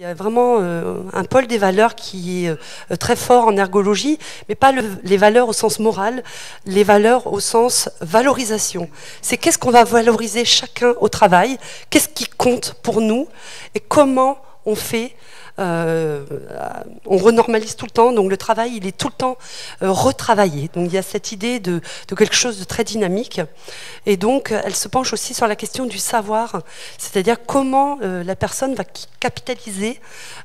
Il y a vraiment un pôle des valeurs qui est très fort en ergologie, mais pas les valeurs au sens moral, les valeurs au sens valorisation. C'est qu'est-ce qu'on va valoriser chacun au travail, qu'est-ce qui compte pour nous, et comment on fait. On renormalise tout le temps, donc le travail il est tout le temps retravaillé. Donc il y a cette idée de quelque chose de très dynamique, et donc elle se penche aussi sur la question du savoir, c'est-à-dire comment la personne va capitaliser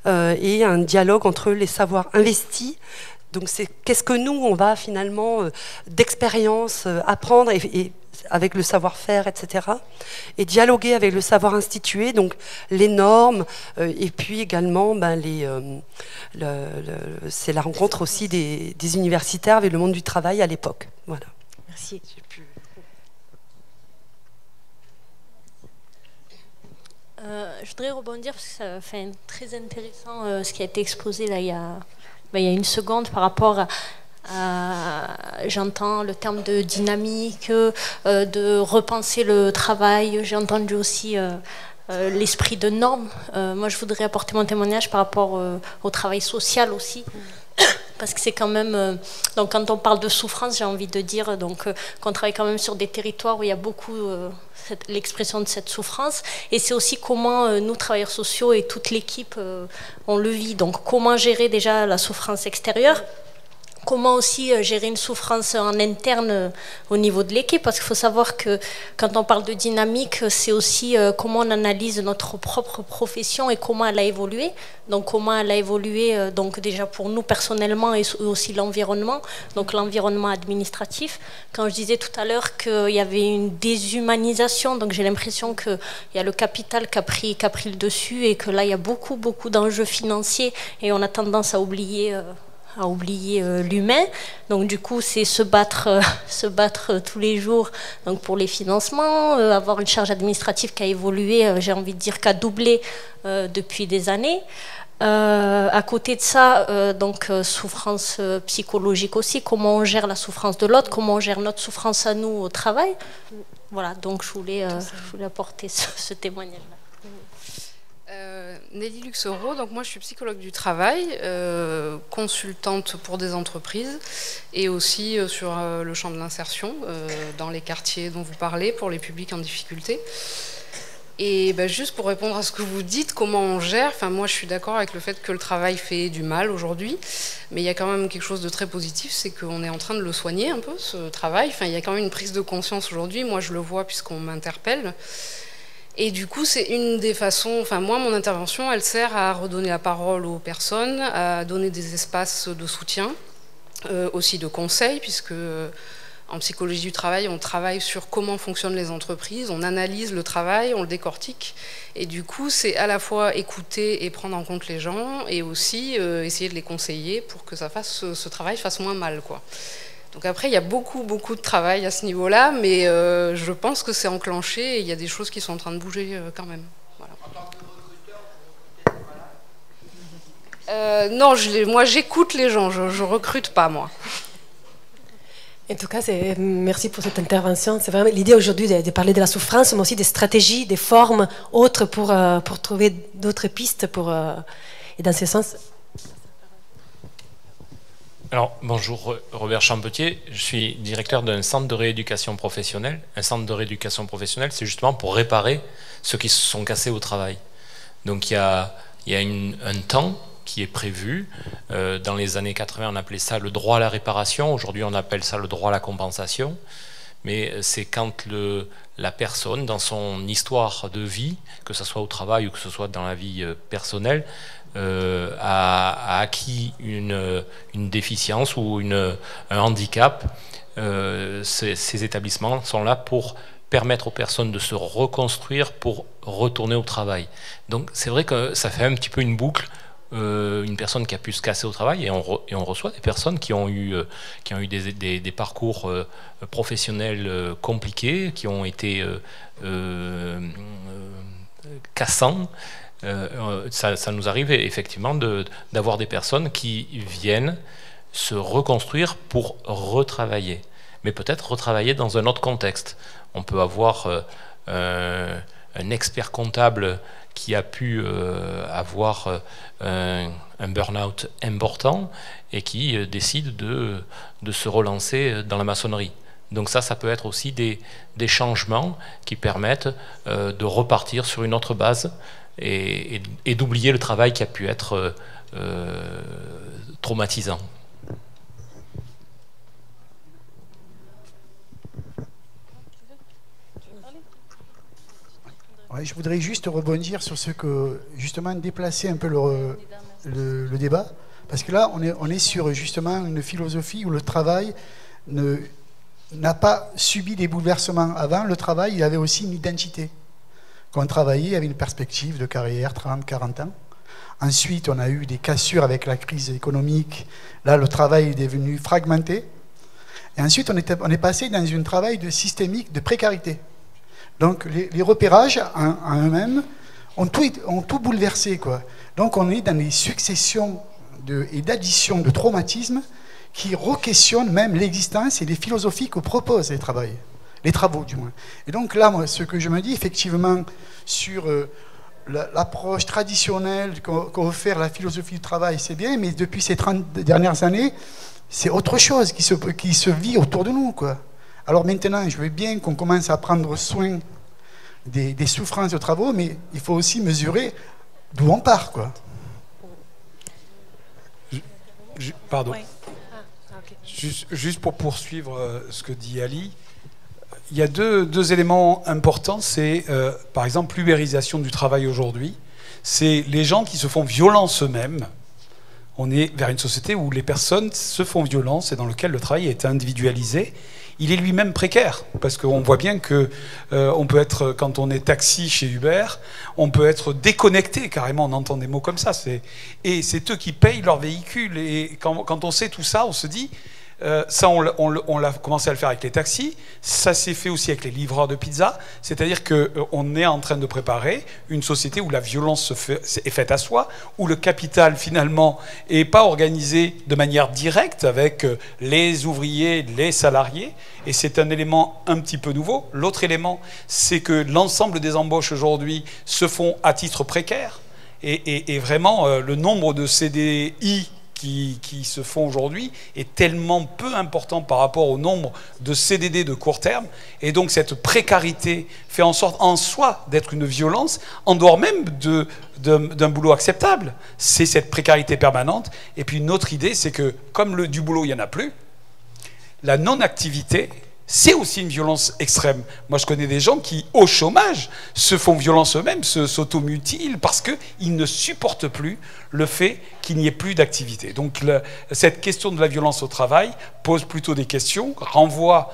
et un dialogue entre les savoirs investis. Donc c'est qu'est-ce que nous on va finalement d'expérience apprendre et avec le savoir-faire, etc. Et dialoguer avec le savoir institué, donc les normes, et puis également c'est la rencontre aussi des universitaires avec le monde du travail à l'époque. Voilà. Merci. Je voudrais rebondir parce que ça fait très intéressant ce qui a été exposé là il y a une seconde par rapport à j'entends le terme de dynamique, de repenser le travail. J'ai entendu aussi l'esprit de normes. Moi, je voudrais apporter mon témoignage par rapport au travail social aussi. Parce que c'est quand même... donc quand on parle de souffrance, j'ai envie de dire qu'on travaille quand même sur des territoires où il y a beaucoup l'expression de cette souffrance. Et c'est aussi comment nous, travailleurs sociaux et toute l'équipe, on le vit. Donc comment gérer déjà la souffrance extérieure, comment aussi gérer une souffrance en interne au niveau de l'équipe, parce qu'il faut savoir que quand on parle de dynamique, c'est aussi comment on analyse notre propre profession et comment elle a évolué. Donc comment elle a évolué donc déjà pour nous personnellement et aussi l'environnement, donc l'environnement administratif. Quand je disais tout à l'heure qu'il y avait une déshumanisation, donc j'ai l'impression qu'il y a le capital qui a pris le dessus et que là il y a beaucoup d'enjeux financiers et on a tendance à oublier l'humain. Donc du coup c'est se battre tous les jours donc pour les financements, avoir une charge administrative qui a évolué, j'ai envie de dire qui a doublé depuis des années. À côté de ça, souffrance psychologique aussi, comment on gère la souffrance de l'autre, comment on gère notre souffrance à nous au travail. Voilà, donc je voulais apporter ce témoignage-là. Nelly Luxereau, donc moi je suis psychologue du travail, consultante pour des entreprises et aussi sur le champ de l'insertion dans les quartiers dont vous parlez pour les publics en difficulté. Et juste pour répondre à ce que vous dites, comment on gère, moi je suis d'accord avec le fait que le travail fait du mal aujourd'hui, mais il y a quand même quelque chose de très positif, c'est qu'on est en train de le soigner un peu, ce travail. Il y a quand même une prise de conscience aujourd'hui, moi je le vois puisqu'on m'interpelle. Et du coup, c'est une des façons... moi, mon intervention, elle sert à redonner la parole aux personnes, à donner des espaces de soutien, aussi de conseils, puisque en psychologie du travail, on travaille sur comment fonctionnent les entreprises, on analyse le travail, on le décortique. Et du coup, c'est à la fois écouter et prendre en compte les gens, et aussi essayer de les conseiller pour que ce travail fasse moins mal, quoi. Donc après, il y a beaucoup de travail à ce niveau-là, mais je pense que c'est enclenché et il y a des choses qui sont en train de bouger quand même. Voilà. En tant que recruteur, non, moi j'écoute les gens, je recrute pas, moi. En tout cas, merci pour cette intervention. C'est vraiment l'idée aujourd'hui de parler de la souffrance, mais aussi des stratégies, des formes autres pour trouver d'autres pistes. Et dans ce sens... Alors, bonjour, Robert Champetier, je suis directeur d'un centre de rééducation professionnelle. Un centre de rééducation professionnelle, c'est justement pour réparer ceux qui se sont cassés au travail. Donc il y a un temps qui est prévu. Dans les années 80, on appelait ça le droit à la réparation. Aujourd'hui, on appelle ça le droit à la compensation. Mais c'est quand la personne, dans son histoire de vie, que ce soit au travail ou que ce soit dans la vie personnelle, a acquis une déficience ou un handicap, ces établissements sont là pour permettre aux personnes de se reconstruire pour retourner au travail. Donc c'est vrai que ça fait un petit peu une boucle, une personne qui a pu se casser au travail, et on reçoit des personnes qui ont eu des parcours professionnels compliqués, qui ont été cassants. Ça nous arrive effectivement d'avoir des personnes qui viennent se reconstruire pour retravailler, mais peut-être retravailler dans un autre contexte. On peut avoir un un expert comptable qui a pu avoir un burn-out important et qui décide de se relancer dans la maçonnerie. Donc ça peut être aussi des changements qui permettent de repartir sur une autre base et d'oublier le travail qui a pu être traumatisant. Ouais, je voudrais juste rebondir sur ce que, justement, déplacer un peu le débat, parce que là, on est sur justement une philosophie où le travail n'a pas subi des bouleversements. Avant, le travail, il avait aussi une identité. Quand on travaillait, il y avait une perspective de carrière, 30, 40 ans. Ensuite, on a eu des cassures avec la crise économique. Là, le travail est devenu fragmenté. Et ensuite, on est passé dans un travail systémique de précarité. Donc les repérages en eux-mêmes ont tout bouleversé, quoi. Donc on est dans des successions et d'additions de traumatismes qui re-questionnent même l'existence et les philosophies que proposent les travaux du moins. Et donc là, moi, ce que je me dis effectivement sur l'approche traditionnelle qu'ont offert la philosophie du travail, c'est bien, mais depuis ces 30 dernières années, c'est autre chose qui se vit autour de nous, quoi. Alors maintenant, je veux bien qu'on commence à prendre soin des souffrances de travaux, mais il faut aussi mesurer d'où on part, quoi. Pardon. Juste pour poursuivre ce que dit Ali, il y a deux éléments importants. C'est, par exemple, l'ubérisation du travail aujourd'hui. C'est les gens qui se font violence eux-mêmes. On est vers une société où les personnes se font violence et dans lequel le travail est individualisé. Il est lui-même précaire, parce qu'on voit bien que on peut être, quand on est taxi chez Uber, on peut être déconnecté carrément, on entend des mots comme ça. Et c'est eux qui payent leur véhicule. Et quand on sait tout ça, on se dit, ça on l'a commencé à le faire avec les taxis, ça s'est fait aussi avec les livreurs de pizza, c'est-à-dire qu'on est en train de préparer une société où la violence est faite à soi, où le capital finalement n'est pas organisé de manière directe avec les ouvriers, les salariés, et c'est un élément un petit peu nouveau. L'autre élément, c'est que l'ensemble des embauches aujourd'hui se font à titre précaire, et vraiment le nombre de CDI qui se font aujourd'hui est tellement peu important par rapport au nombre de CDD de court terme, et donc cette précarité fait en sorte en soi d'être une violence en dehors même d'un boulot acceptable. C'est cette précarité permanente. Et puis une autre idée, c'est que comme du boulot il n'y en a plus, la non-activité, c'est aussi une violence extrême. Moi, je connais des gens qui, au chômage, se font violence eux-mêmes, s'automutilent parce qu'ils ne supportent plus le fait qu'il n'y ait plus d'activité. Donc, cette question de la violence au travail pose plutôt des questions, renvoie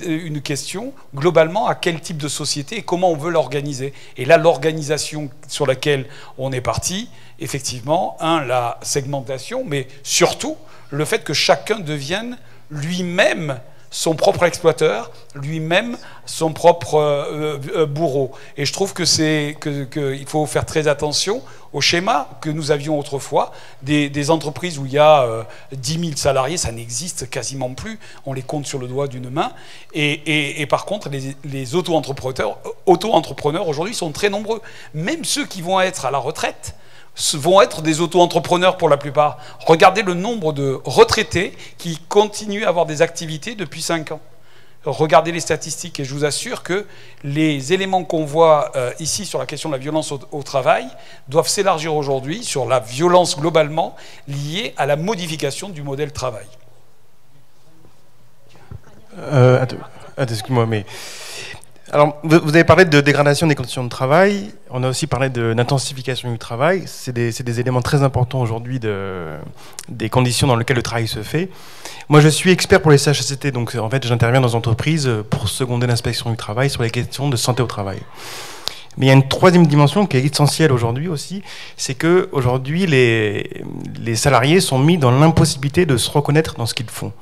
une question globalement à quel type de société et comment on veut l'organiser. Et là, l'organisation sur laquelle on est parti, effectivement, la segmentation, mais surtout le fait que chacun devienne lui-même son propre exploiteur, lui-même son propre bourreau. Et je trouve qu'il faut faire très attention au schéma que nous avions autrefois, des entreprises où il y a 10 000 salariés, ça n'existe quasiment plus, on les compte sur le doigt d'une main, et par contre, les auto-entrepreneurs aujourd'hui sont très nombreux. Même ceux qui vont être à la retraite vont être des auto-entrepreneurs pour la plupart. Regardez le nombre de retraités qui continuent à avoir des activités depuis 5 ans. Regardez les statistiques et je vous assure que les éléments qu'on voit ici sur la question de la violence au travail doivent s'élargir aujourd'hui sur la violence globalement liée à la modification du modèle travail. Excuse-moi, mais... Alors, vous avez parlé de dégradation des conditions de travail, on a aussi parlé d'intensification du travail, c'est des éléments très importants aujourd'hui des conditions dans lesquelles le travail se fait. Moi, je suis expert pour les CHSCT, donc en fait, j'interviens dans les entreprises pour seconder l'inspection du travail sur les questions de santé au travail. Mais il y a une troisième dimension qui est essentielle aujourd'hui aussi, c'est que aujourd'hui les salariés sont mis dans l'impossibilité de se reconnaître dans ce qu'ils font.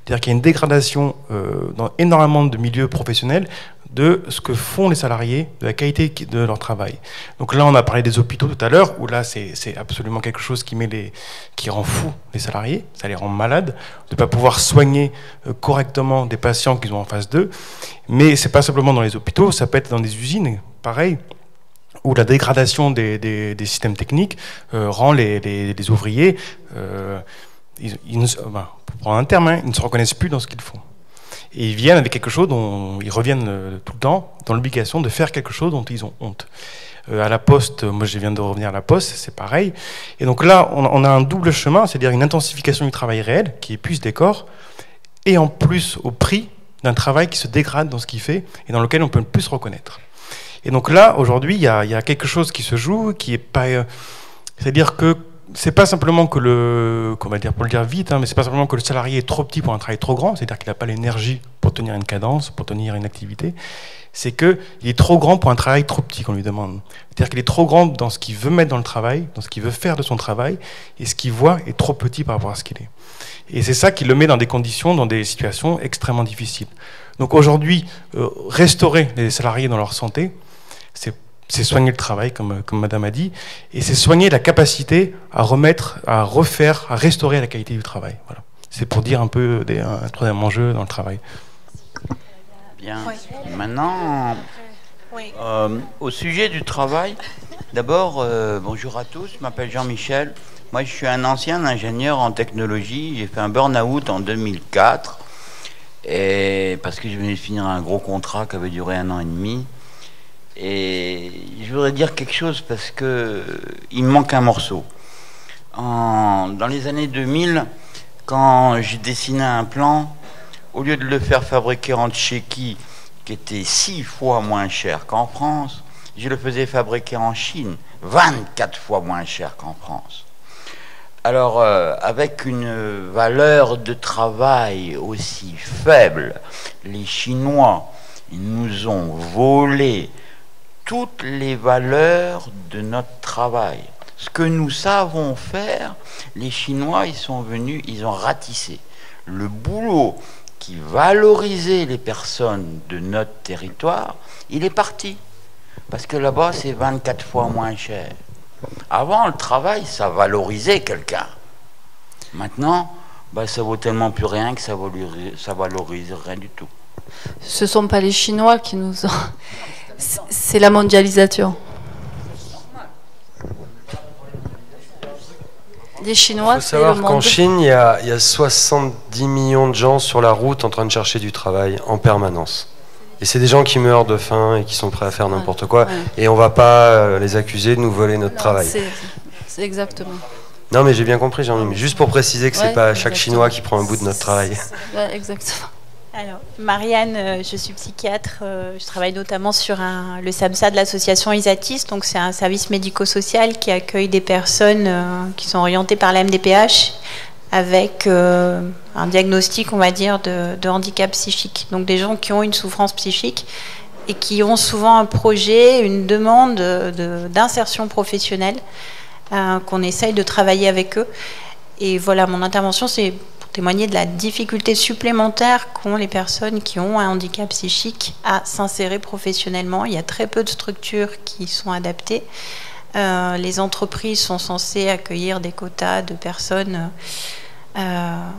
C'est-à-dire qu'il y a une dégradation dans énormément de milieux professionnels de ce que font les salariés, de la qualité de leur travail. Donc là, on a parlé des hôpitaux tout à l'heure, où là, c'est absolument quelque chose qui rend fou les salariés, ça les rend malades, de ne pas pouvoir soigner correctement des patients qu'ils ont en face d'eux. Mais c'est pas simplement dans les hôpitaux, ça peut être dans des usines, pareil. où la dégradation des systèmes techniques rend les ouvriers, pour prendre un terme, ils ne se reconnaissent plus dans ce qu'ils font. Et ils viennent avec quelque chose dont ils reviennent tout le temps, dans l'obligation de faire quelque chose dont ils ont honte. À la Poste, moi je viens de revenir à la Poste, c'est pareil. Et donc là, on a un double chemin, c'est-à-dire une intensification du travail réel qui épuise des corps, et en plus au prix d'un travail qui se dégrade dans ce qu'il fait et dans lequel on peut plus se reconnaître. Et donc là, aujourd'hui, il y a quelque chose qui se joue, qui est pas... c'est-à-dire que c'est pas simplement que pour le dire vite, mais c'est pas simplement que le salarié est trop petit pour un travail trop grand, c'est-à-dire qu'il n'a pas l'énergie pour tenir une cadence, pour tenir une activité, c'est qu'il est trop grand pour un travail trop petit qu'on lui demande. C'est-à-dire qu'il est trop grand dans ce qu'il veut mettre dans le travail, dans ce qu'il veut faire de son travail, et ce qu'il voit est trop petit par rapport à ce qu'il est. Et c'est ça qui le met dans des conditions, dans des situations extrêmement difficiles. Donc aujourd'hui, restaurer les salariés dans leur santé, c'est soigner le travail, comme Madame a dit, et c'est soigner la capacité à remettre, à refaire, à restaurer la qualité du travail. Voilà. C'est pour dire un peu un troisième enjeu dans le travail. Bien. Maintenant, au sujet du travail, d'abord, bonjour à tous, je m'appelle Jean-Michel. Moi, je suis un ancien ingénieur en technologie. J'ai fait un burn-out en 2004, parce que je venais de finir un gros contrat qui avait duré 1 an et demi. Et je voudrais dire quelque chose parce que il me manque un morceau. Dans les années 2000, quand j'ai dessiné un plan, au lieu de le faire fabriquer en Tchéquie, qui était 6 fois moins cher qu'en France, je le faisais fabriquer en Chine, 24 fois moins cher qu'en France. Alors, avec une valeur de travail aussi faible, les Chinois, ils nous ont volé toutes les valeurs de notre travail. Ce que nous savons faire, les Chinois, ils sont venus, ils ont ratissé. Le boulot qui valorisait les personnes de notre territoire, il est parti. Parce que là-bas, c'est 24 fois moins cher. Avant, le travail, ça valorisait quelqu'un. Maintenant, ça vaut tellement plus rien que ça valorise rien du tout. Ce ne sont pas les Chinois qui nous ont... C'est la mondialisation. Les Chinois, il faut savoir qu'en Chine, il y a 70 millions de gens sur la route en train de chercher du travail en permanence. Et c'est des gens qui meurent de faim et qui sont prêts à faire n'importe quoi. Et on ne va pas les accuser de nous voler notre travail. C'est exactement. Non, mais j'ai bien compris, Jean-Mi. Mais juste pour préciser que ce n'est pas chaque Chinois qui prend un bout de notre travail. Exactement. Alors, Marianne, je suis psychiatre, je travaille notamment sur le SAMSA de l'association Isatis, donc c'est un service médico-social qui accueille des personnes qui sont orientées par la MDPH avec un diagnostic, on va dire, de handicap psychique. Donc des gens qui ont une souffrance psychique et qui ont souvent un projet, une demande d'insertion professionnelle qu'on essaye de travailler avec eux. Et voilà, mon intervention, c'est témoigner de la difficulté supplémentaire qu'ont les personnes qui ont un handicap psychique à s'insérer professionnellement. Il y a très peu de structures qui sont adaptées. Les entreprises sont censées accueillir des quotas de personnes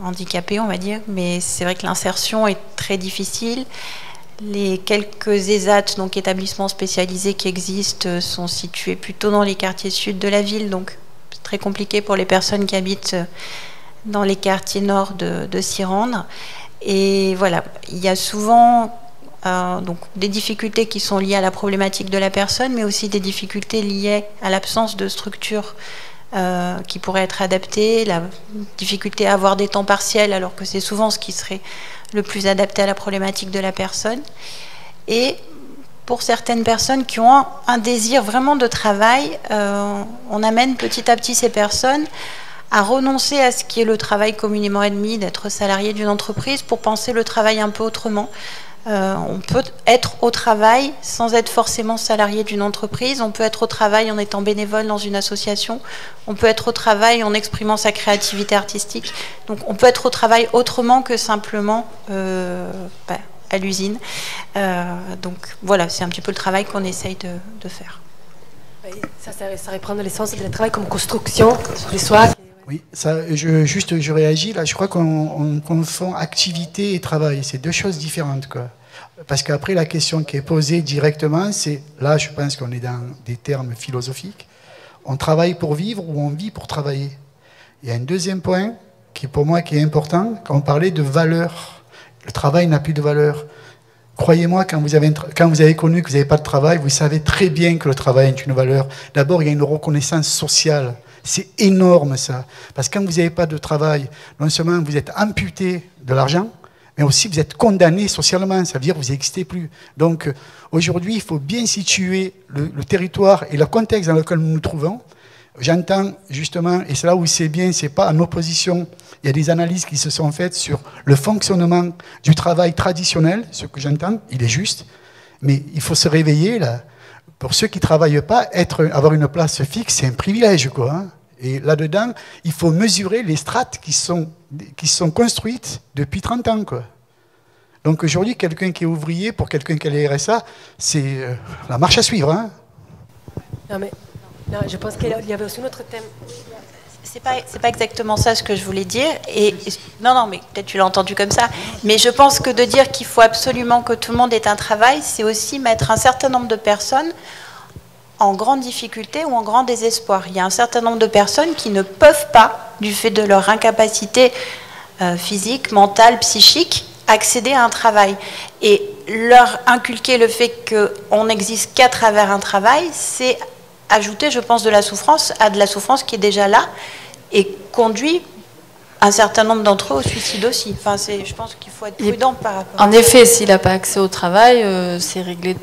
handicapées, on va dire, mais c'est vrai que l'insertion est très difficile. Les quelques ESAT, donc établissements spécialisés qui existent, sont situés plutôt dans les quartiers sud de la ville, donc c'est très compliqué pour les personnes qui habitent dans les quartiers nord de s'y rendre. Et voilà, il y a souvent donc des difficultés qui sont liées à la problématique de la personne, mais aussi des difficultés liées à l'absence de structures qui pourraient être adaptées, la difficulté à avoir des temps partiels, alors que c'est souvent ce qui serait le plus adapté à la problématique de la personne. Et pour certaines personnes qui ont un désir vraiment de travail, on amène petit à petit ces personnes à renoncer à ce qui est le travail communément admis, d'être salarié d'une entreprise, pour penser le travail un peu autrement. On peut être au travail sans être forcément salarié d'une entreprise, on peut être au travail en étant bénévole dans une association, on peut être au travail en exprimant sa créativité artistique. Donc on peut être au travail autrement que simplement à l'usine. Donc voilà, c'est un petit peu le travail qu'on essaye de faire. Ça reprend l'essence du travail comme construction sur les soirs. Oui, je réagis là. Je crois qu'on confond activité et travail. C'est deux choses différentes, quoi. Parce qu'après, la question qui est posée directement, c'est, là, je pense qu'on est dans des termes philosophiques. On travaille pour vivre ou on vit pour travailler? Il y a un deuxième point qui, pour moi, qui est important, quand on parlait de valeur. Le travail n'a plus de valeur. Croyez-moi, quand vous avez connu que vous n'avez pas de travail, vous savez très bien que le travail est une valeur. D'abord, il y a une reconnaissance sociale. C'est énorme, ça. Parce que quand vous n'avez pas de travail, non seulement vous êtes amputé de l'argent, mais aussi vous êtes condamné socialement. Ça veut dire que vous n'existez plus. Donc, aujourd'hui, il faut bien situer le territoire et le contexte dans lequel nous nous trouvons. J'entends justement, et c'est là où c'est bien, c'est pas en opposition. Il y a des analyses qui se sont faites sur le fonctionnement du travail traditionnel. Ce que j'entends, il est juste. Mais il faut se réveiller, là. Pour ceux qui ne travaillent pas, avoir une place fixe, c'est un privilège, quoi. Hein. Et là-dedans, il faut mesurer les strates qui sont construites depuis 30 ans, quoi. Donc aujourd'hui, quelqu'un qui est ouvrier, pour quelqu'un qui a les RSA, c'est la marche à suivre. Hein. Non, je pense qu'il y avait aussi un autre thème. C'est pas exactement ça ce que je voulais dire. Non, mais peut-être tu l'as entendu comme ça. Mais je pense que de dire qu'il faut absolument que tout le monde ait un travail, c'est aussi mettre un certain nombre de personnes en grande difficulté ou en grand désespoir. Il y a un certain nombre de personnes qui ne peuvent pas, du fait de leur incapacité physique, mentale, psychique, accéder à un travail. Et leur inculquer le fait qu'on n'existe qu'à travers un travail, c'est ajouter, je pense, de la souffrance à de la souffrance qui est déjà là et conduit un certain nombre d'entre eux au suicide aussi. Enfin, je pense qu'il faut être prudent par rapport En effet, s'il n'a pas accès au travail, c'est réglé.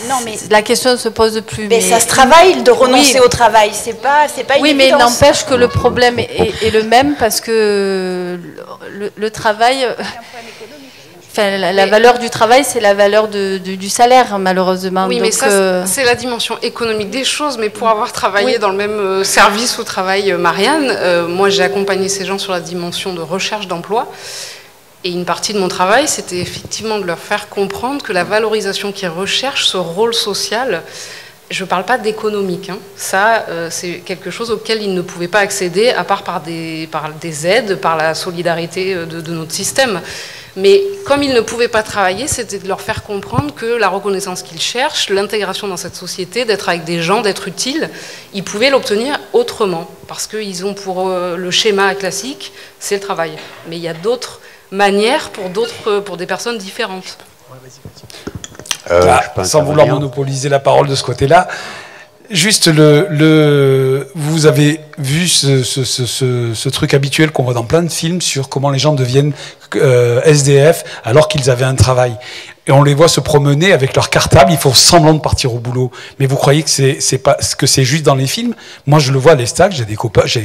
Non, mais la question ne se pose plus. Mais ça se travaille de renoncer au travail. C'est pas une Oui, mais évidence. n'empêche que le problème est le même parce que le travail. Enfin, la valeur du travail, c'est la valeur du salaire, malheureusement. Oui, donc, mais ça, c'est la dimension économique des choses. Mais pour avoir travaillé dans le même service où travaille Marianne, moi, j'ai accompagné ces gens sur la dimension de recherche d'emploi. Et une partie de mon travail, c'était effectivement de leur faire comprendre que la valorisation qu'ils recherchent, ce rôle social, je ne parle pas d'économique. Hein. Ça, c'est quelque chose auquel ils ne pouvaient pas accéder, à part par des aides, par la solidarité de notre système. Mais comme ils ne pouvaient pas travailler, c'était de leur faire comprendre que la reconnaissance qu'ils cherchent, l'intégration dans cette société, d'être avec des gens, d'être utiles, ils pouvaient l'obtenir autrement. Parce qu'ils ont pour le schéma classique, c'est le travail. Mais il y a d'autres manières pour des personnes différentes. Sans vouloir monopoliser la parole de ce côté-là, juste vous avez vu ce truc habituel qu'on voit dans plein de films sur comment les gens deviennent SDF alors qu'ils avaient un travail. Et on les voit se promener avec leur cartable, ils font semblant de partir au boulot. Mais vous croyez que c'est juste dans les films? Moi, je le vois à l'Estac, j'ai des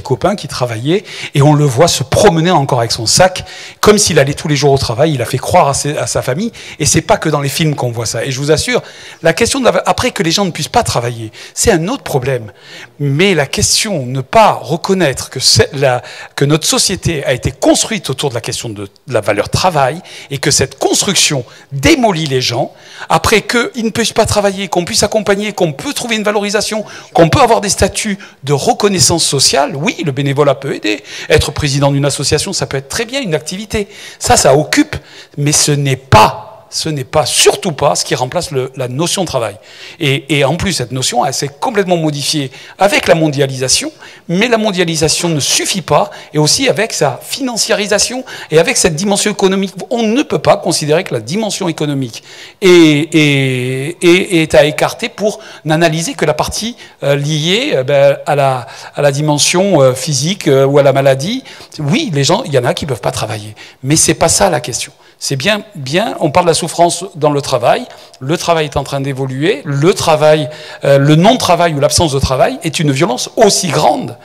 copains qui travaillaient, et on le voit se promener encore avec son sac, comme s'il allait tous les jours au travail. Il a fait croire à sa famille, et c'est pas que dans les films qu'on voit ça. Et je vous assure, la question après que les gens ne puissent pas travailler, c'est un autre problème. Mais la question, ne pas reconnaître que notre société a été construite autour de la question de la valeur travail, et que cette construction démolit les gens, après qu'ils ne puissent pas travailler, qu'on puisse accompagner, qu'on peut trouver une valorisation, qu'on peut avoir des statuts de reconnaissance sociale. Oui, le bénévolat peut aider. Être président d'une association, ça peut être très bien une activité. Ça occupe, mais ce n'est pas, surtout pas, ce qui remplace la notion de travail. Et en plus, cette notion, elle s'est complètement modifiée avec la mondialisation, mais la mondialisation ne suffit pas, et aussi avec sa financiarisation et avec cette dimension économique. On ne peut pas considérer que la dimension économique est à écarter pour n'analyser que la partie liée à la dimension physique ou à la maladie. Oui, les gens, il y en a qui ne peuvent pas travailler, mais ce n'est pas ça la question. C'est bien, on parle de la souffrance dans le travail est en train d'évoluer, le non-travail ou l'absence de travail est une violence aussi grande.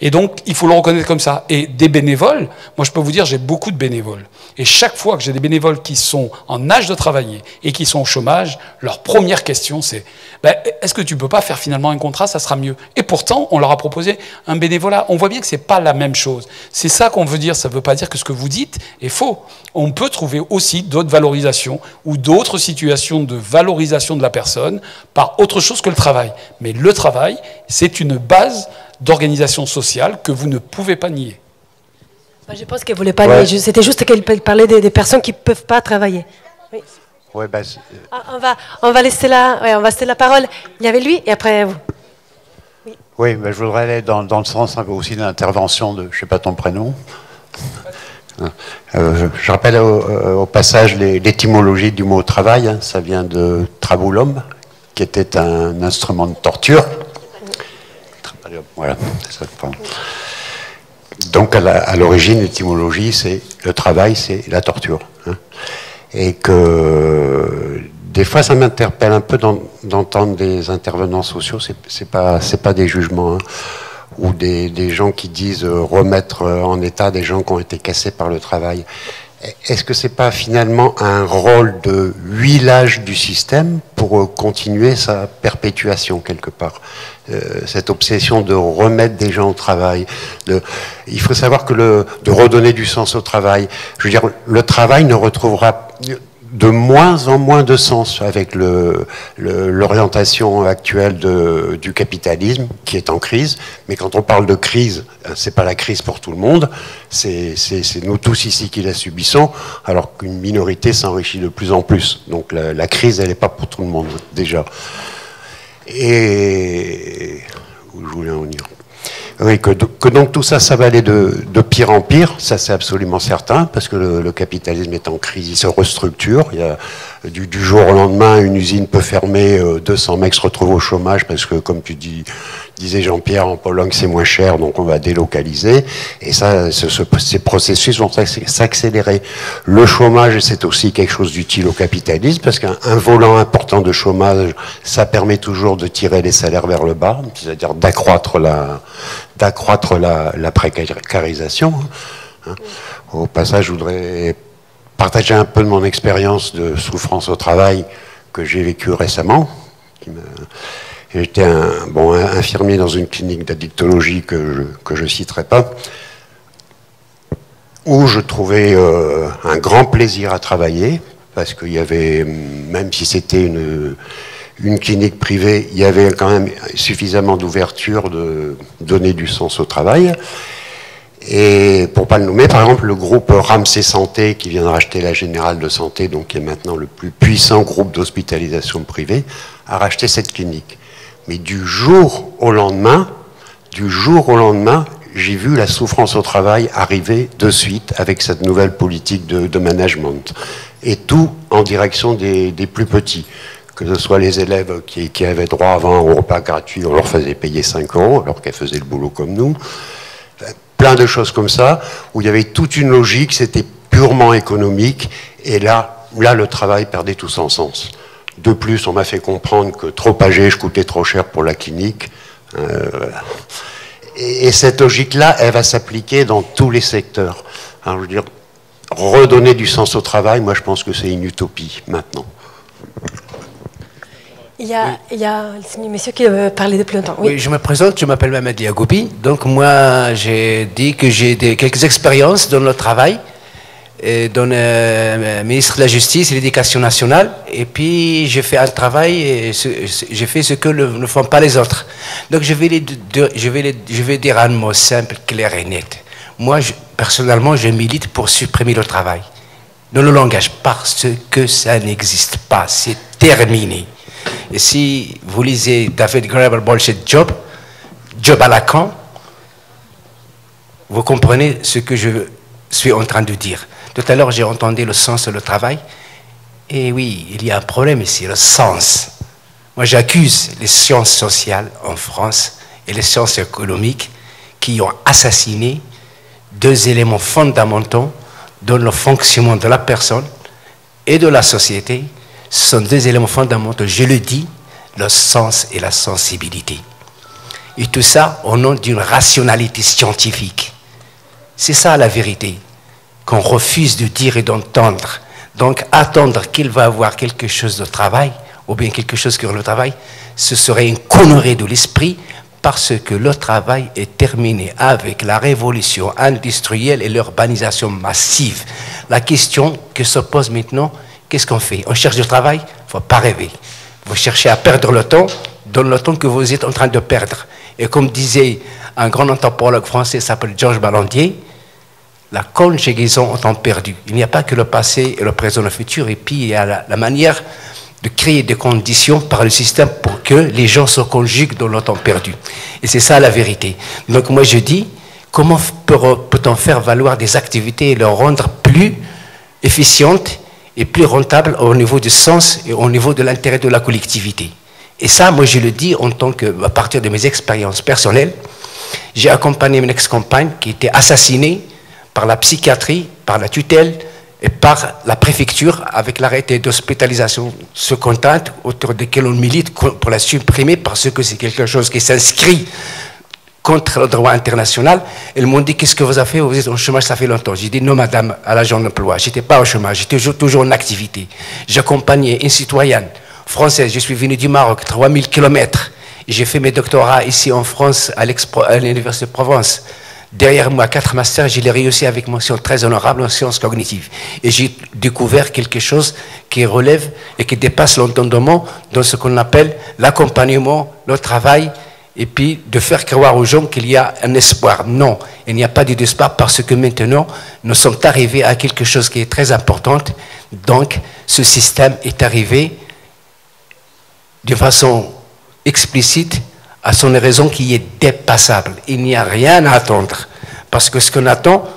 Et donc, il faut le reconnaître comme ça. Et des bénévoles, moi je peux vous dire, j'ai beaucoup de bénévoles. Et chaque fois que j'ai des bénévoles qui sont en âge de travailler et qui sont au chômage, leur première question c'est est-ce que tu ne peux pas faire finalement un contrat, ça sera mieux. Et pourtant, on leur a proposé un bénévolat. On voit bien que ce n'est pas la même chose. C'est ça qu'on veut dire, ça ne veut pas dire que ce que vous dites est faux. On peut trouver aussi d'autres valorisations ou d'autres situations de valorisation de la personne par autre chose que le travail. Mais le travail, c'est une base d'organisation sociale que vous ne pouvez pas nier. Je pense qu'elle ne voulait pas nier. C'était juste qu'elle parlait des personnes qui ne peuvent pas travailler. Oui. Ouais, on va laisser la parole. Il y avait lui et après vous. Oui, je voudrais aller dans le sens un peu aussi de l'intervention de, je ne sais pas ton prénom. Je rappelle au passage l'étymologie du mot travail. Hein, ça vient de trabulum, qui était un instrument de torture. Voilà. Donc à l'origine, l'étymologie, c'est le travail, c'est la torture. Hein. Et que des fois, ça m'interpelle un peu d'entendre des intervenants sociaux. C'est pas des jugements, hein, ou des gens qui disent remettre en état des gens qui ont été cassés par le travail. Est-ce que c'est pas finalement un rôle de huilage du système pour continuer sa perpétuation quelque part, cette obsession de remettre des gens au travail, il faut savoir que de redonner du sens au travail. Je veux dire, le travail ne retrouvera de moins en moins de sens avec l'orientation actuelle du capitalisme qui est en crise. Mais quand on parle de crise, c'est pas la crise pour tout le monde, c'est nous tous ici qui la subissons, alors qu'une minorité s'enrichit de plus en plus. Donc la crise, elle n'est pas pour tout le monde déjà. Et où je voulais en venir? Oui, que donc tout ça, ça va aller de pire en pire, ça c'est absolument certain, parce que le capitalisme est en crise, il se restructure. Il y a, du jour au lendemain, une usine peut fermer, 200 mecs se retrouvent au chômage, parce que comme tu disais Jean-Pierre, en Pologne c'est moins cher, donc on va délocaliser. Et ça, ces processus vont s'accélérer. Le chômage, c'est aussi quelque chose d'utile au capitalisme, parce qu'un volant important de chômage, ça permet toujours de tirer les salaires vers le bas, c'est-à-dire d'accroître la précarisation. Hein. Au passage, je voudrais partager un peu de mon expérience de souffrance au travail que j'ai vécue récemment. J'étais un infirmier dans une clinique d'addictologie que je citerai pas, où je trouvais un grand plaisir à travailler, parce qu'il y avait, même si c'était une clinique privée, il y avait quand même suffisamment d'ouverture de donner du sens au travail. Et pour pas le nommer, par exemple, le groupe Ramsay Santé, qui vient de racheter la Générale de Santé, donc qui est maintenant le plus puissant groupe d'hospitalisation privée, a racheté cette clinique. Mais du jour au lendemain, j'ai vu la souffrance au travail arriver de suite avec cette nouvelle politique de management. Et tout en direction des plus petits. Que ce soit les élèves qui avaient droit avant au repas gratuit, on leur faisait payer 5 € alors qu'elles faisaient le boulot comme nous. Plein de choses comme ça, où il y avait toute une logique, c'était purement économique, et là, le travail perdait tout son sens. De plus, on m'a fait comprendre que trop âgé, je coûtais trop cher pour la clinique. Et cette logique-là, elle va s'appliquer dans tous les secteurs. Alors, je veux dire, redonner du sens au travail, moi je pense que c'est une utopie maintenant. Il y a le monsieur qui parlait depuis longtemps. Oui, je me présente, je m'appelle Mamadi Agoubi. Donc moi, j'ai dit que j'ai quelques expériences dans le travail, dans le ministre de la Justice et l'Éducation nationale. Et puis, j'ai fait un travail, et j'ai fait ce que ne font pas les autres. Donc je vais dire un mot simple, clair et net. Moi, personnellement, je milite pour supprimer le travail dans le langage, parce que ça n'existe pas, c'est terminé. Et si vous lisez David Graeber Bullshit Job à Lacan, vous comprenez ce que je suis en train de dire. Tout à l'heure, j'ai entendu le sens de le travail. Et oui, il y a un problème ici, le sens. Moi, j'accuse les sciences sociales en France et les sciences économiques qui ont assassiné deux éléments fondamentaux dans le fonctionnement de la personne et de la société. Ce sont deux éléments fondamentaux, je le dis, le sens et la sensibilité. Et tout ça au nom d'une rationalité scientifique. C'est ça la vérité, qu'on refuse de dire et d'entendre. Donc attendre qu'il va avoir quelque chose de travail, ou bien quelque chose sur le travail, ce serait une connerie de l'esprit, parce que le travail est terminé avec la révolution industrielle et l'urbanisation massive. La question que se pose maintenant, qu'est-ce qu'on fait? On cherche du travail? Il ne faut pas rêver. Vous cherchez à perdre le temps dans le temps que vous êtes en train de perdre. Et comme disait un grand anthropologue français, s'appelle Georges Ballandier, la conjugaison en temps perdu. Il n'y a pas que le passé et le présent et le futur, et puis il y a la manière de créer des conditions par le système pour que les gens se conjuguent dans le temps perdu. Et c'est ça la vérité. Donc moi je dis, comment peut-on faire valoir des activités et les rendre plus efficientes et plus rentables au niveau du sens et au niveau de l'intérêt de la collectivité? Et ça, moi je le dis en tant que, à partir de mes expériences personnelles, j'ai accompagné une ex-compagne qui était assassinée par la psychiatrie, par la tutelle, et par la préfecture avec l'arrêté d'hospitalisation sous contrainte autour desquels on milite pour la supprimer parce que c'est quelque chose qui s'inscrit contre le droit international. Ils m'ont dit, qu'est-ce que vous avez fait? Vous êtes au chômage, ça fait longtemps. J'ai dit, non madame, à l'agent d'emploi, je n'étais pas au chômage, j'étais toujours en activité. J'accompagnais une citoyenne française, je suis venu du Maroc, 3000 km, et j'ai fait mes doctorats ici en France à l'Université de Provence. Derrière moi, 4 masters, je l'ai réussi avec mention très honorable en sciences cognitives. Et j'ai découvert quelque chose qui relève et qui dépasse l'entendement dans ce qu'on appelle l'accompagnement, le travail, et puis de faire croire aux gens qu'il y a un espoir. Non, il n'y a pas d'espoir parce que maintenant, nous sommes arrivés à quelque chose qui est très important. Donc, ce système est arrivé de façon explicite à son raison qui est dépassable. Il n'y a rien à attendre. Parce que ce qu'on attend,